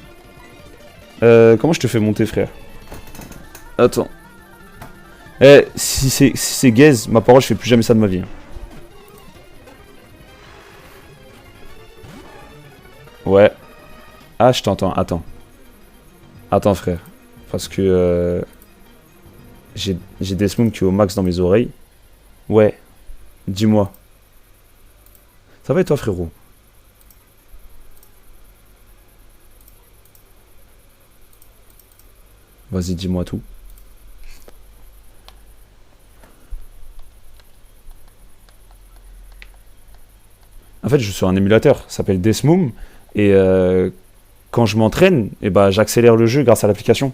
Comment je te fais monter, frère? Attends. Eh, si c'est gaze, ma parole, je fais plus jamais ça de ma vie. Ouais. Ah, je t'entends, attends. Attends, frère. Parce que... j'ai Deathmoon qui est au max dans mes oreilles. Ouais. Dis-moi. Ça va et toi, frérot? Vas-y, dis-moi tout. En fait, je suis sur un émulateur, ça s'appelle Deathmoon. Et quand je m'entraîne, eh ben, j'accélère le jeu grâce à l'application.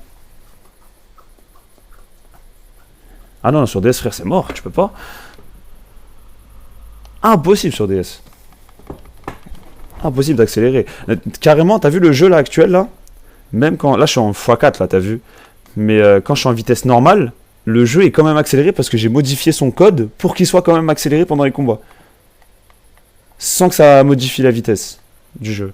Ah non, sur DS, frère, c'est mort, tu peux pas. Impossible sur DS. Impossible d'accélérer. Carrément, t'as vu le jeu là actuel là? Même quand... Là, je suis en x4 là, t'as vu? Mais quand je suis en vitesse normale, le jeu est quand même accéléré parce que j'ai modifié son code pour qu'il soit quand même accéléré pendant les combats. Sans que ça modifie la vitesse du jeu.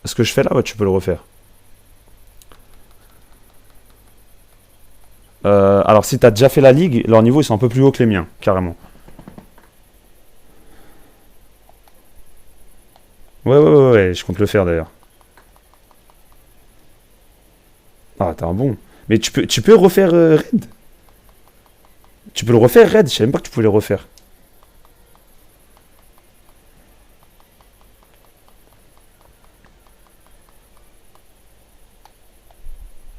Ce que je fais là, ouais, tu peux le refaire. Alors si t'as déjà fait la ligue, leurs niveaux ils sont un peu plus hauts que les miens, carrément. Ouais, je compte le faire d'ailleurs. Ah, t'es un bon. Mais tu peux refaire Raid. Tu peux le refaire Raid, je savais même pas que tu pouvais le refaire.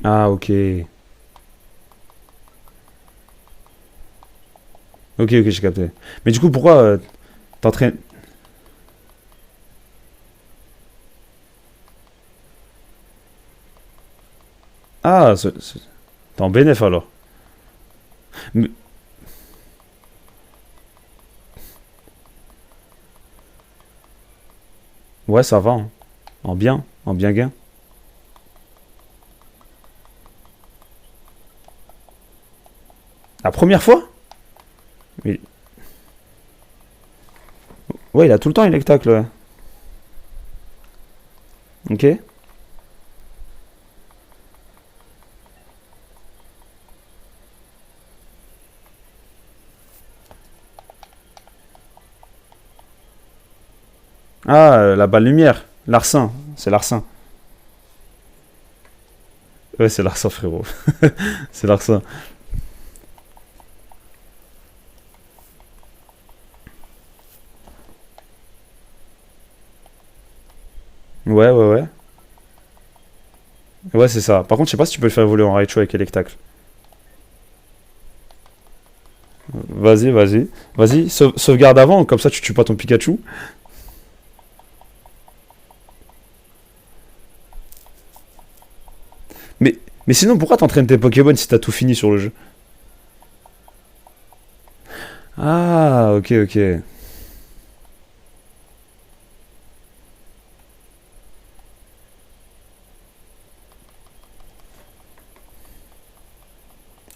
Ah, ok. Ok, j'ai capté. Mais du coup, pourquoi t'entraînes... Ah, t'es en bénéf alors. Mais- Ouais, ça va, hein. En bien gain. La première fois? Mais- Ouais, il a tout le temps Electacle, ouais. Ok. Ah, la balle lumière. Larcin. C'est Larcin. Ouais, c'est Larcin, frérot. C'est Larcin. Ouais. Ouais, c'est ça. Par contre, je sais pas si tu peux le faire évoluer en Raichu avec Electacle. Vas-y. Vas-y, sauvegarde avant, comme ça tu tues pas ton Pikachu. Mais, mais sinon, pourquoi t'entraînes tes Pokémon si t'as tout fini sur le jeu? Ah, ok.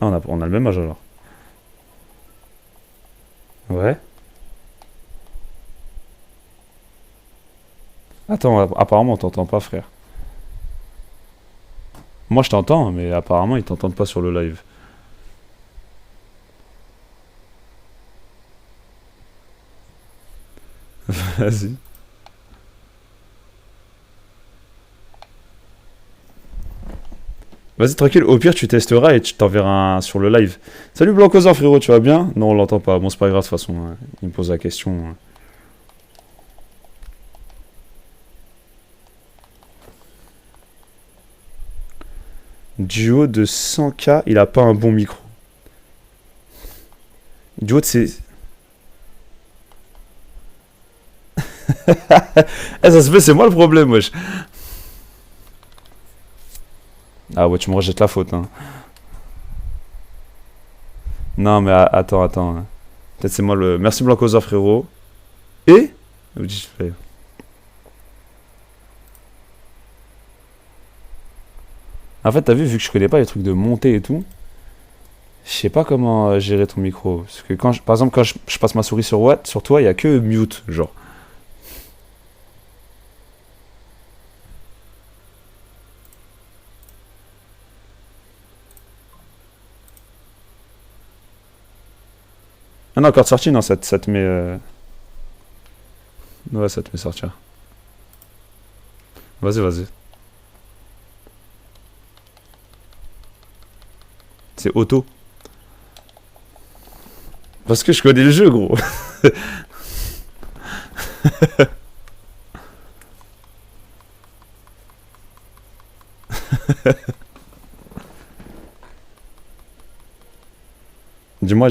Ah, on a le même âge alors. Ouais. Attends, apparemment on t'entend pas, frère. Moi je t'entends, mais apparemment ils t'entendent pas sur le live. Vas-y. Vas-y, tranquille. Au pire, tu testeras et tu t'enverras sur le live. Salut Blancosaur, frérot, tu vas bien? Non, on l'entend pas. Bon, c'est pas grave, de toute façon. Il me pose la question. Duo de 100K, il a pas un bon micro. Duo de ses... Eh, ça se fait, c'est moi le problème, wesh. Ah ouais, tu me rejettes la faute, hein. Non, mais attends. Peut-être c'est moi le... Merci Blancosaur, frérot. Et en fait, t'as vu que je connais pas les trucs de montée et tout, je sais pas comment gérer ton micro. Parce que par exemple, quand je passe ma souris sur toi, il y a que mute, genre. Ah non, encore sorti, non, ça te met... Ouais, ça te met sortir. Vas-y. C'est auto. Parce que je connais le jeu, gros. Dis-moi.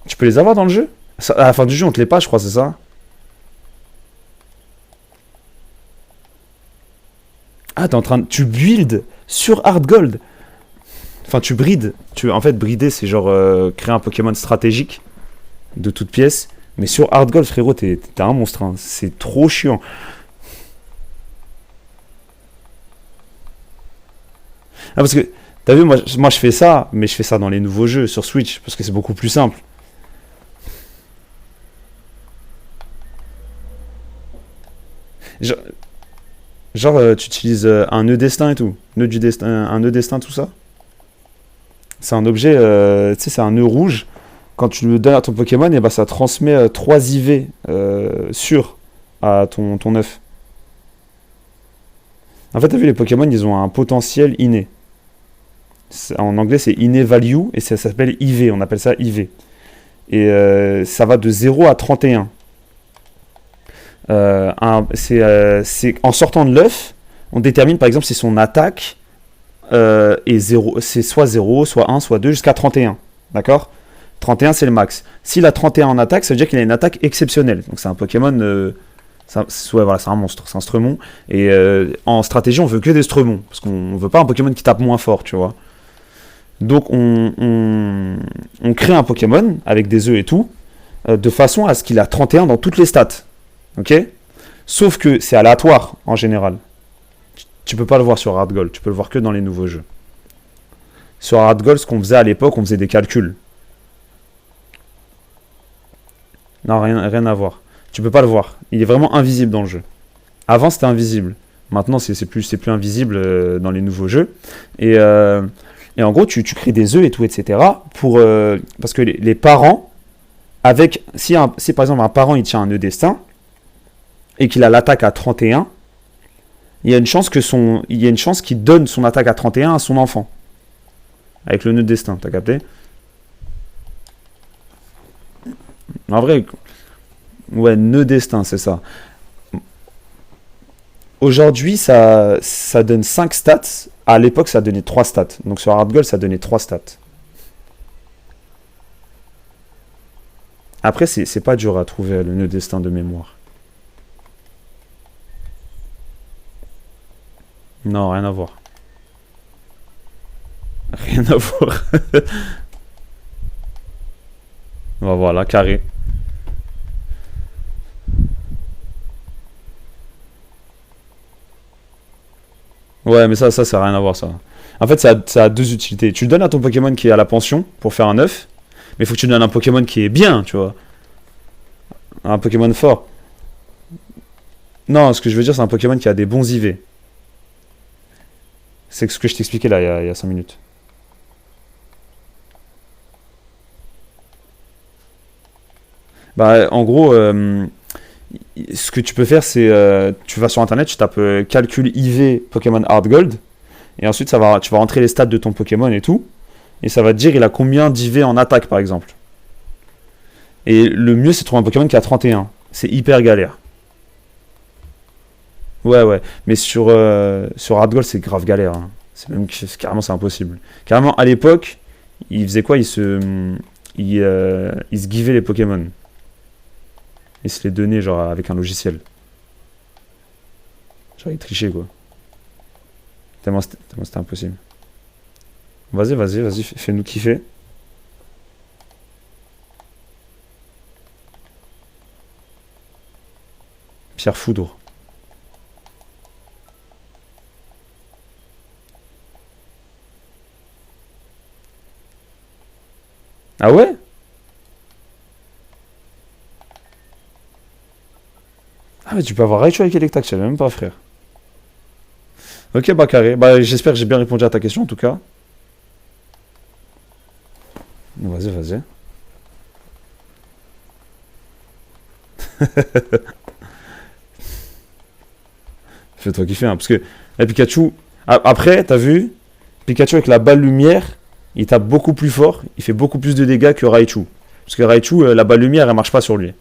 Tu peux les avoir dans le jeu? À la fin du jeu, on te les pas, je crois, c'est ça? Ah, t'es en train de... Tu builds sur Hard Gold. Enfin, tu brides. En fait, brider, c'est genre créer un Pokémon stratégique de toute pièce. Mais sur Hard Gold, frérot, t'es un monstre, hein. C'est trop chiant. Ah, parce que, t'as vu, moi je fais ça, mais je fais ça dans les nouveaux jeux sur Switch, parce que c'est beaucoup plus simple. Genre, tu utilises un nœud destin et tout. Nœud du destin, un nœud destin, tout ça. C'est un objet, tu sais, c'est un nœud rouge. Quand tu le donnes à ton Pokémon, et bah, ça transmet 3 IV sûrs à ton œuf. En fait, t'as vu, les Pokémon, ils ont un potentiel inné. En anglais, c'est inné value et ça s'appelle IV. On appelle ça IV. Et ça va de 0 à 31. C'est en sortant de l'œuf, on détermine par exemple si son attaque est 0, c'est soit 0, soit 1, soit 2, jusqu'à 31. D'accord? 31, c'est le max. S'il a 31 en attaque, ça veut dire qu'il a une attaque exceptionnelle. Donc c'est un Pokémon... ouais, voilà, c'est un monstre, c'est un Stremon. Et en stratégie, on veut que des Stremons. Parce qu'on veut pas un Pokémon qui tape moins fort, tu vois. Donc on crée un Pokémon avec des œufs et tout, de façon à ce qu'il a 31 dans toutes les stats. Ok? Sauf que c'est aléatoire en général. Tu peux pas le voir sur Hard Gold, tu peux le voir que dans les nouveaux jeux. Sur Hard Gold, ce qu'on faisait à l'époque, on faisait des calculs. Non, rien à voir. Tu peux pas le voir. Il est vraiment invisible dans le jeu. Avant, c'était invisible. Maintenant, c'est plus invisible dans les nouveaux jeux. Et en gros, tu crées des œufs et tout, etc. Parce que les parents, si par exemple un parent il tient un œuf destin et qu'il a l'attaque à 31, il y a une chance qu'il donne son attaque à 31 à son enfant. Avec le nœud destin, t'as capté? En vrai, ouais, nœud destin, c'est ça. Aujourd'hui, ça donne 5 stats. À l'époque, ça donnait 3 stats. Donc sur Hard Gold, ça donnait 3 stats. Après, c'est pas dur à trouver le nœud destin de mémoire. Non, rien à voir. Rien à voir. Voilà, carré. Ouais, mais ça rien à voir, ça. En fait, ça a deux utilités. Tu le donnes à ton Pokémon qui est à la pension pour faire un œuf, mais il faut que tu donnes un Pokémon qui est bien, tu vois. Un Pokémon fort. Non, ce que je veux dire, c'est un Pokémon qui a des bons IV. C'est ce que je t'expliquais là, il y a 5 minutes. Bah, en gros, ce que tu peux faire, c'est tu vas sur internet, tu tapes calcul IV Pokémon Hard Gold, et ensuite tu vas rentrer les stats de ton Pokémon et tout, et ça va te dire il a combien d'IV en attaque par exemple. Et le mieux, c'est de trouver un Pokémon qui a 31. C'est hyper galère. Ouais, ouais. Mais sur Hard Gold, c'est grave galère, hein. Carrément, c'est impossible. Carrément, à l'époque, il faisait quoi? Il se givait les Pokémon. Il se les donnait, genre, avec un logiciel. Genre, il trichait, quoi. Tellement c'était impossible. Vas-y, fais-nous kiffer. Pierre Foudre. Ah ouais? Ah, mais tu peux avoir Raichu avec Electak, je savais même pas, frère. Ok, bah carré. Bah, j'espère que j'ai bien répondu à ta question, en tout cas. Vas-y. Fais-toi kiffer, hein, parce que la Pikachu... Après, t'as vu, Pikachu avec la balle lumière, il tape beaucoup plus fort, il fait beaucoup plus de dégâts que Raichu. Parce que Raichu, la balle lumière, elle marche pas sur lui.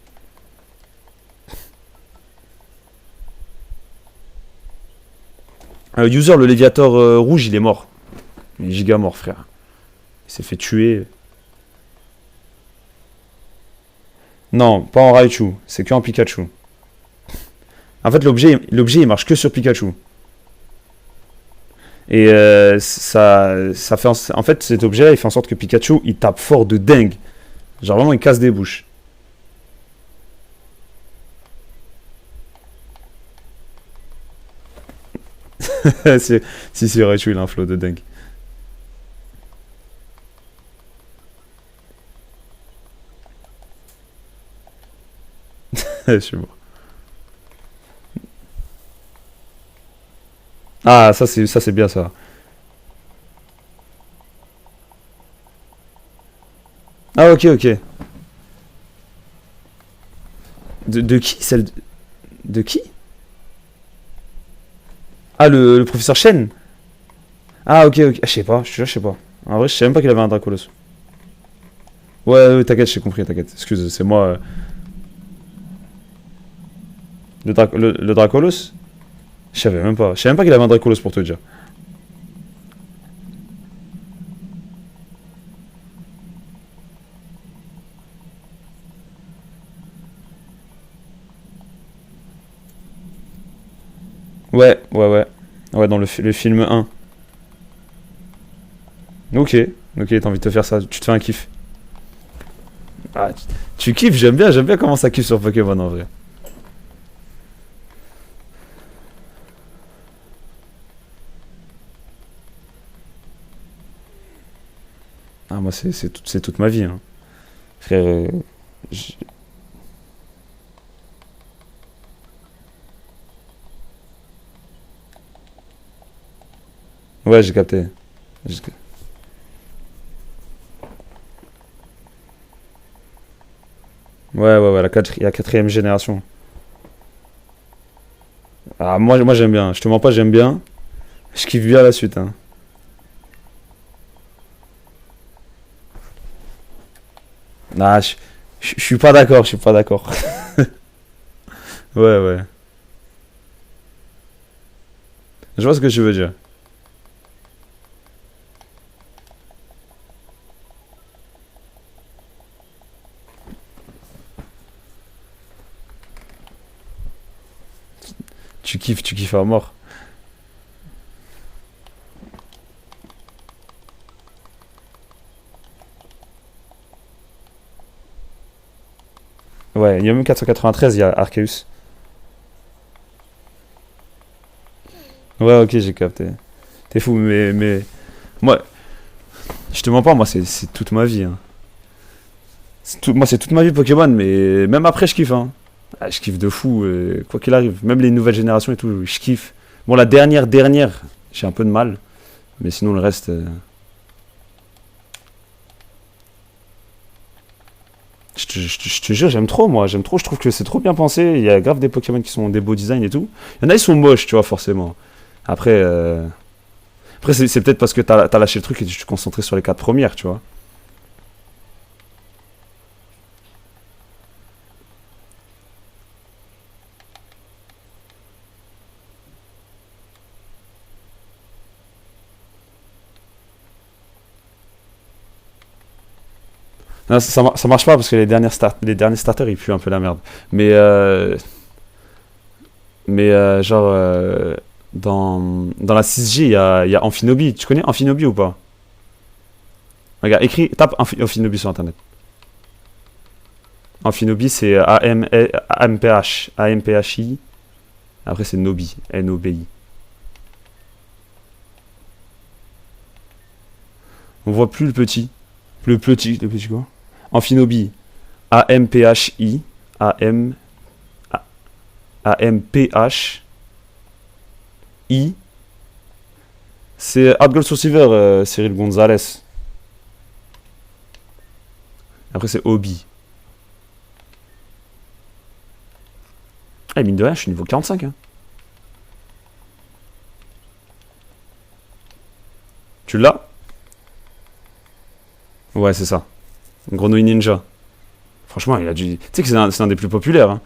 User, le Léviator rouge, il est mort. Il est giga mort, frère. Il s'est fait tuer. Non, pas en Raichu, c'est que en Pikachu. En fait, l'objet, il marche que sur Pikachu. Et ça fait en fait, cet objet-là, il fait en sorte que Pikachu, il tape fort de dingue. Genre vraiment, il casse des bouches. Si, Raichu, il a un flow de dingue. Je suis mort. Ah, ça c'est bien ça. Ah, ok. De qui celle de qui? Ah, le professeur Chen. Ah, ok. Ah, je sais pas, je sais pas. En vrai, je sais même pas qu'il avait un Dracolos. Ouais, t'inquiète, j'ai compris, t'inquiète. Excuse, c'est moi. Le Dracolos? Je savais même pas. Je savais même pas qu'il avait un Dracolos pour te dire. Ouais. Ouais, dans le film 1. Ok, t'as envie de te faire ça. Tu te fais un kiff. Ah, tu kiffes, j'aime bien comment ça kiffe sur Pokémon en vrai. Ah, moi, c'est toute ma vie, hein. Frère, j'- ouais, j'ai capté. J'ai- Ouais, la quatrième génération. Ah, moi j'aime bien. Je te mens pas, j'aime bien. Je kiffe bien la suite, hein. Ah, je suis pas d'accord, je suis pas d'accord. Ouais. Je vois ce que tu veux dire. Tu kiffes à mort. Ouais, il y a même 493, il y a Arceus. Ouais, ok, j'ai capté. T'es fou, mais... Moi, je te mens pas, moi, c'est toute ma vie, hein. Moi, c'est toute ma vie Pokémon, mais même après, je kiffe, hein. Ah, je kiffe de fou, quoi qu'il arrive. Même les nouvelles générations et tout, je kiffe. Bon, la dernière, j'ai un peu de mal. Mais sinon, le reste. Je te jure, j'aime trop, moi. J'aime trop, je trouve que c'est trop bien pensé. Il y a grave des Pokémon qui sont des beaux designs et tout. Il y en a, ils sont moches, tu vois, forcément. Après, après c'est peut-être parce que t'as lâché le truc et tu te concentrais sur les quatre premières, tu vois. Non, ça marche pas parce que les derniers starters ils puent un peu la merde. Mais, genre, dans la 6G, il y a Amphinobi. Tu connais Amphinobi ou pas? Regarde, tape Amphinobi sur internet. Amphinobi c'est A-M-P-H. A-M-P-H-I. Après c'est Nobi. N-O-B-I. On voit plus le petit. Le petit quoi? Amphinobi. A-M-P-H-I. A-M. A-M-P-H-I. C'est Hard Gold Sourciver, Cyril Gonzalez. Après, c'est Obi. Ah, mine de rien, je suis niveau 45. Hein. Tu l'as? Ouais, c'est ça. Grenouille Ninja. Franchement, il a du. Tu sais que c'est un des plus populaires. Hein.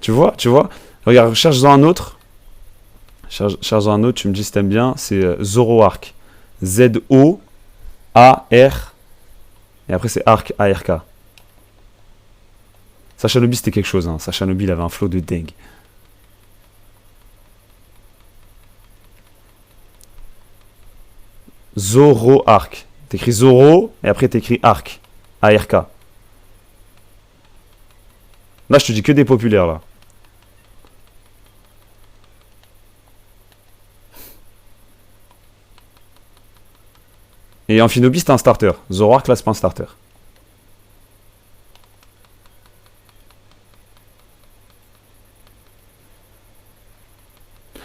Tu vois. Regarde, cherche-en un autre. Cherche-en un autre, tu me dis si t'aimes bien. C'est Zoroark. Z-O-A-R. Et après, c'est Arc, A-R-K. Sacha Nobi, c'était quelque chose. Hein. Sacha Nobi, il avait un flow de dingue. Zoroark. T'écris Zoro, et après t'écris Arc. A-R-K. Là, je te dis que des populaires, là. Et Amphinobi, c'est un starter. Zoroark, là, c'est pas un starter.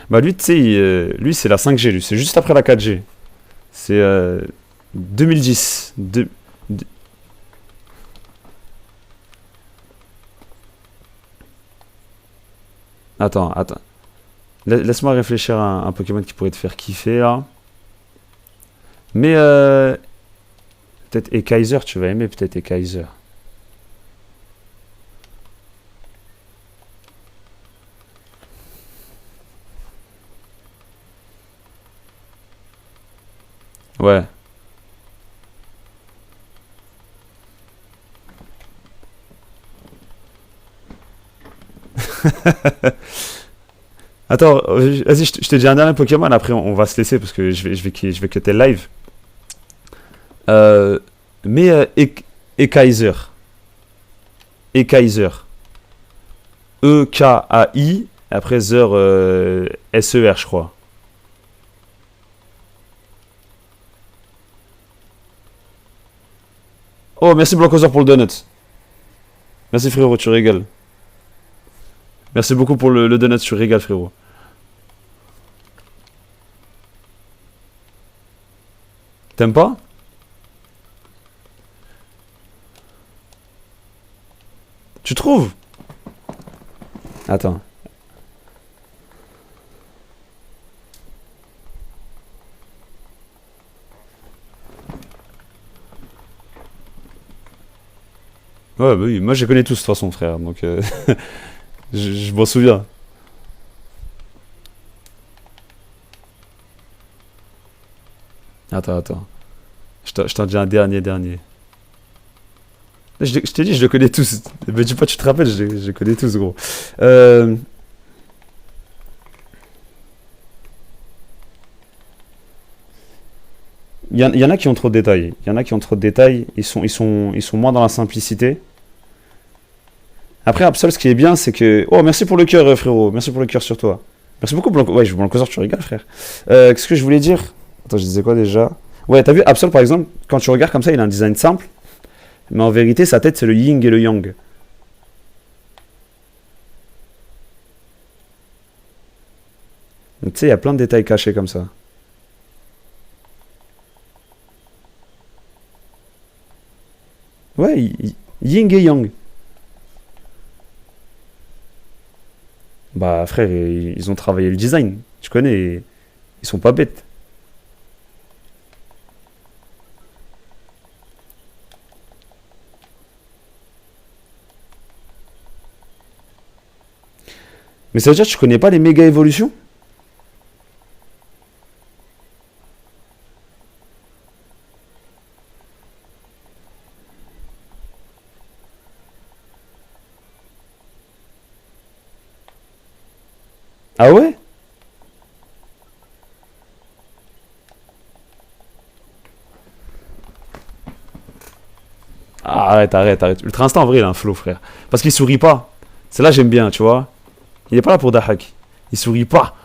Bah, lui, tu sais, lui, c'est la 5G, lui. C'est juste après la 4G. C'est 2010. Attends. Laisse-moi réfléchir à un Pokémon qui pourrait te faire kiffer, là. Mais, peut-être Ekaiser, tu vas aimer peut-être Ekaiser. Ouais. Attends, vas-y, je te dis un dernier Pokémon, après on va se laisser parce que je vais quitter le live. Euh, mais Ekaiser. Ekaiser. E-K-A-I. Après Zer, S-E-R, je crois. Oh, merci Blancozer pour le donut. Merci frérot, tu régales. Merci beaucoup pour le donut, tu régales frérot. T'aimes pas? Tu trouves? Attends. Ouais, bah oui, moi je les connais tous de toute façon, frère, donc je m'en souviens. Attends. Je t'en dis un dernier. Je t'ai dit, je le connais tous. Me dis pas, tu te rappelles, je les connais tous, gros. Euh, Il y en a qui ont trop de détails. Il y en a qui ont trop de détails. Ils sont moins dans la simplicité. Après, Absol, ce qui est bien, c'est que. Oh, merci pour le cœur, frérot. Merci pour le cœur sur toi. Merci beaucoup, Blanco. Ouais, je Blancosor, tu rigoles, frère. Qu'est-ce que je voulais dire? Attends, je disais quoi déjà? Ouais, t'as vu, Absol, par exemple, quand tu regardes comme ça, il a un design simple. Mais en vérité, sa tête, c'est le yin et le yang. Donc, tu sais, il y a plein de détails cachés comme ça. Ouais, yin et yang. Bah, frère, ils ont travaillé le design. Tu connais, ils sont pas bêtes. Mais ça veut dire que tu connais pas les méga évolutions? Ah ouais? Ah, arrête, arrête, arrête. Ultra Instinct, en vrai, il a un flow, frère. Parce qu'il sourit pas. C'est là j'aime bien, tu vois. Il est pas là pour Dahak. Il sourit pas.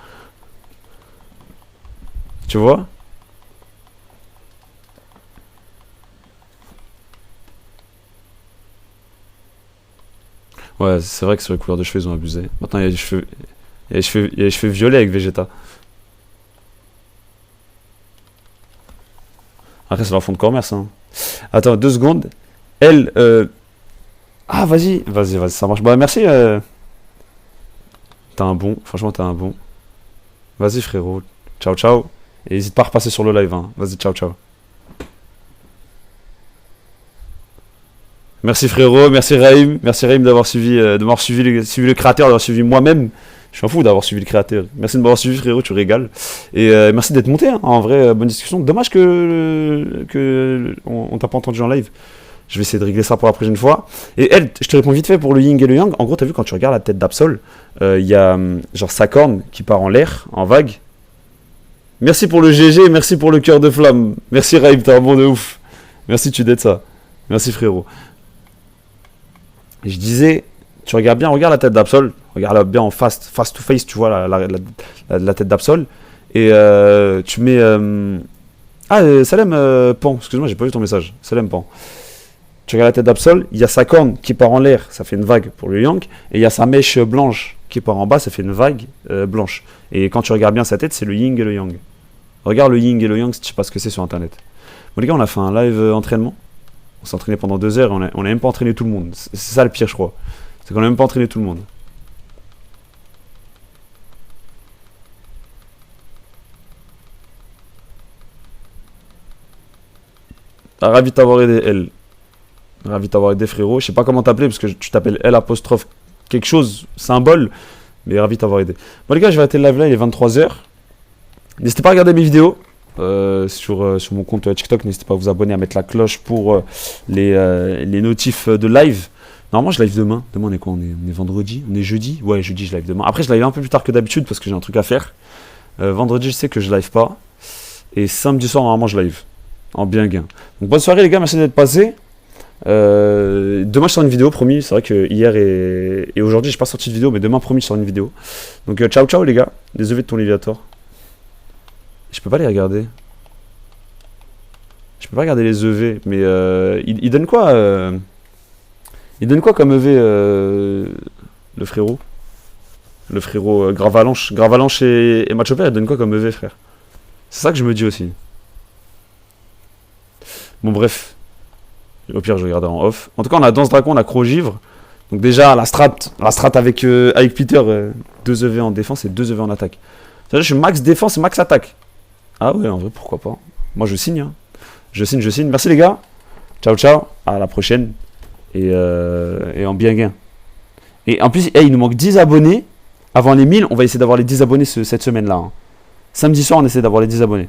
Tu vois? Ouais, c'est vrai que sur les couleurs de cheveux, ils ont abusé. Maintenant, il y a des cheveux. Il y a les cheveux violets avec Vegeta. Après, c'est leur fond de commerce, hein. Attends, 2 secondes. Elle, ah, vas-y, vas-y, vas-y, ça marche. Bah, merci. T'as un bon. Franchement, t'as un bon. Vas-y, frérot. Ciao, ciao. Et n'hésite pas à repasser sur le live, hein. Vas-y, ciao, ciao. Merci, frérot. Merci, Raïm. Merci, Raïm, d'avoir suivi, de m'avoir suivi, suivi le créateur, d'avoir suivi moi-même. Je suis un fou d'avoir suivi le créateur. Merci de m'avoir suivi, frérot. Tu régales. Et merci d'être monté, hein. En vrai, bonne discussion. Dommage que on t'a pas entendu en live. Je vais essayer de régler ça pour la prochaine fois. Et elle, je te réponds vite fait pour le yin et le yang. En gros, t'as vu quand tu regardes la tête d'Absol, il y a genre sa corne qui part en l'air, en vague. Merci pour le GG, merci pour le cœur de flamme. Merci Raïm, t'es un bon de ouf. Merci, tu d'être ça. Merci frérot. Et je disais, tu regardes bien, regarde la tête d'Absol. Regarde bien en face to face, tu vois la tête d'Absol. Et tu mets. Ah, Salem Pan, excuse-moi, j'ai pas vu ton message. Salem Pan. Tu regardes la tête d'Absol, il y a sa corne qui part en l'air, ça fait une vague pour le yang, et il y a sa mèche blanche qui part en bas, ça fait une vague blanche. Et quand tu regardes bien sa tête, c'est le yin et le yang. Regarde le yin et le yang si tu sais pas ce que c'est sur internet. Bon les gars, on a fait un live entraînement. On s'est entraîné pendant 2 heures et on a même pas entraîné tout le monde. C'est ça le pire, je crois. C'est qu'on a même pas entraîné tout le monde. Ah, ravi de t'avoir aidé, elle. Ravi de t'avoir aidé, frérot. Je sais pas comment t'appeler parce que tu t'appelles L apostrophe quelque chose, symbole. Mais ravi de t'avoir aidé. Bon, les gars, je vais arrêter le live là, il est 23 h. N'hésitez pas à regarder mes vidéos sur mon compte TikTok. N'hésitez pas à vous abonner, à mettre la cloche pour les notifs de live. Normalement, je live demain. Demain, on est quoi, on est vendredi? On est jeudi? Ouais, jeudi, je live demain. Après, je live un peu plus tard que d'habitude parce que j'ai un truc à faire. Vendredi, je sais que je live pas. Et samedi soir, normalement, je live. En bien gain. Donc, bonne soirée, les gars. Merci d'être passés. Demain je sors une vidéo, promis. C'est vrai que hier et aujourd'hui j'ai pas sorti de vidéo, mais demain promis je sors une vidéo. Donc ciao ciao les gars. Désolé de ton Léviator. Je peux pas les regarder. Je peux pas regarder les EV, mais il donne quoi il donne quoi comme EV le frérot? Le frérot Gravalanche. Gravalanche et Matchopper, il donne quoi comme EV, frère? C'est ça que je me dis aussi. Bon bref. Au pire, je regarderai en off. En tout cas, on a Danse Dragon, on a Crogivre. Donc déjà, la strat avec Peter, 2 EV en défense et 2 EV en attaque. C'est-à-dire, je suis max défense et max attaque. Ah ouais, en vrai, pourquoi pas. Moi, je signe. Hein. Je signe, je signe. Merci les gars. Ciao, ciao. À la prochaine. Et en bien gain. Et en plus, il nous manque 10 abonnés. Avant les 1000, on va essayer d'avoir les 10 abonnés cette semaine-là. Hein. Samedi soir, on essaie d'avoir les 10 abonnés.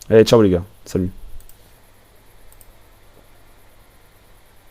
Allez, ciao les gars. Salut.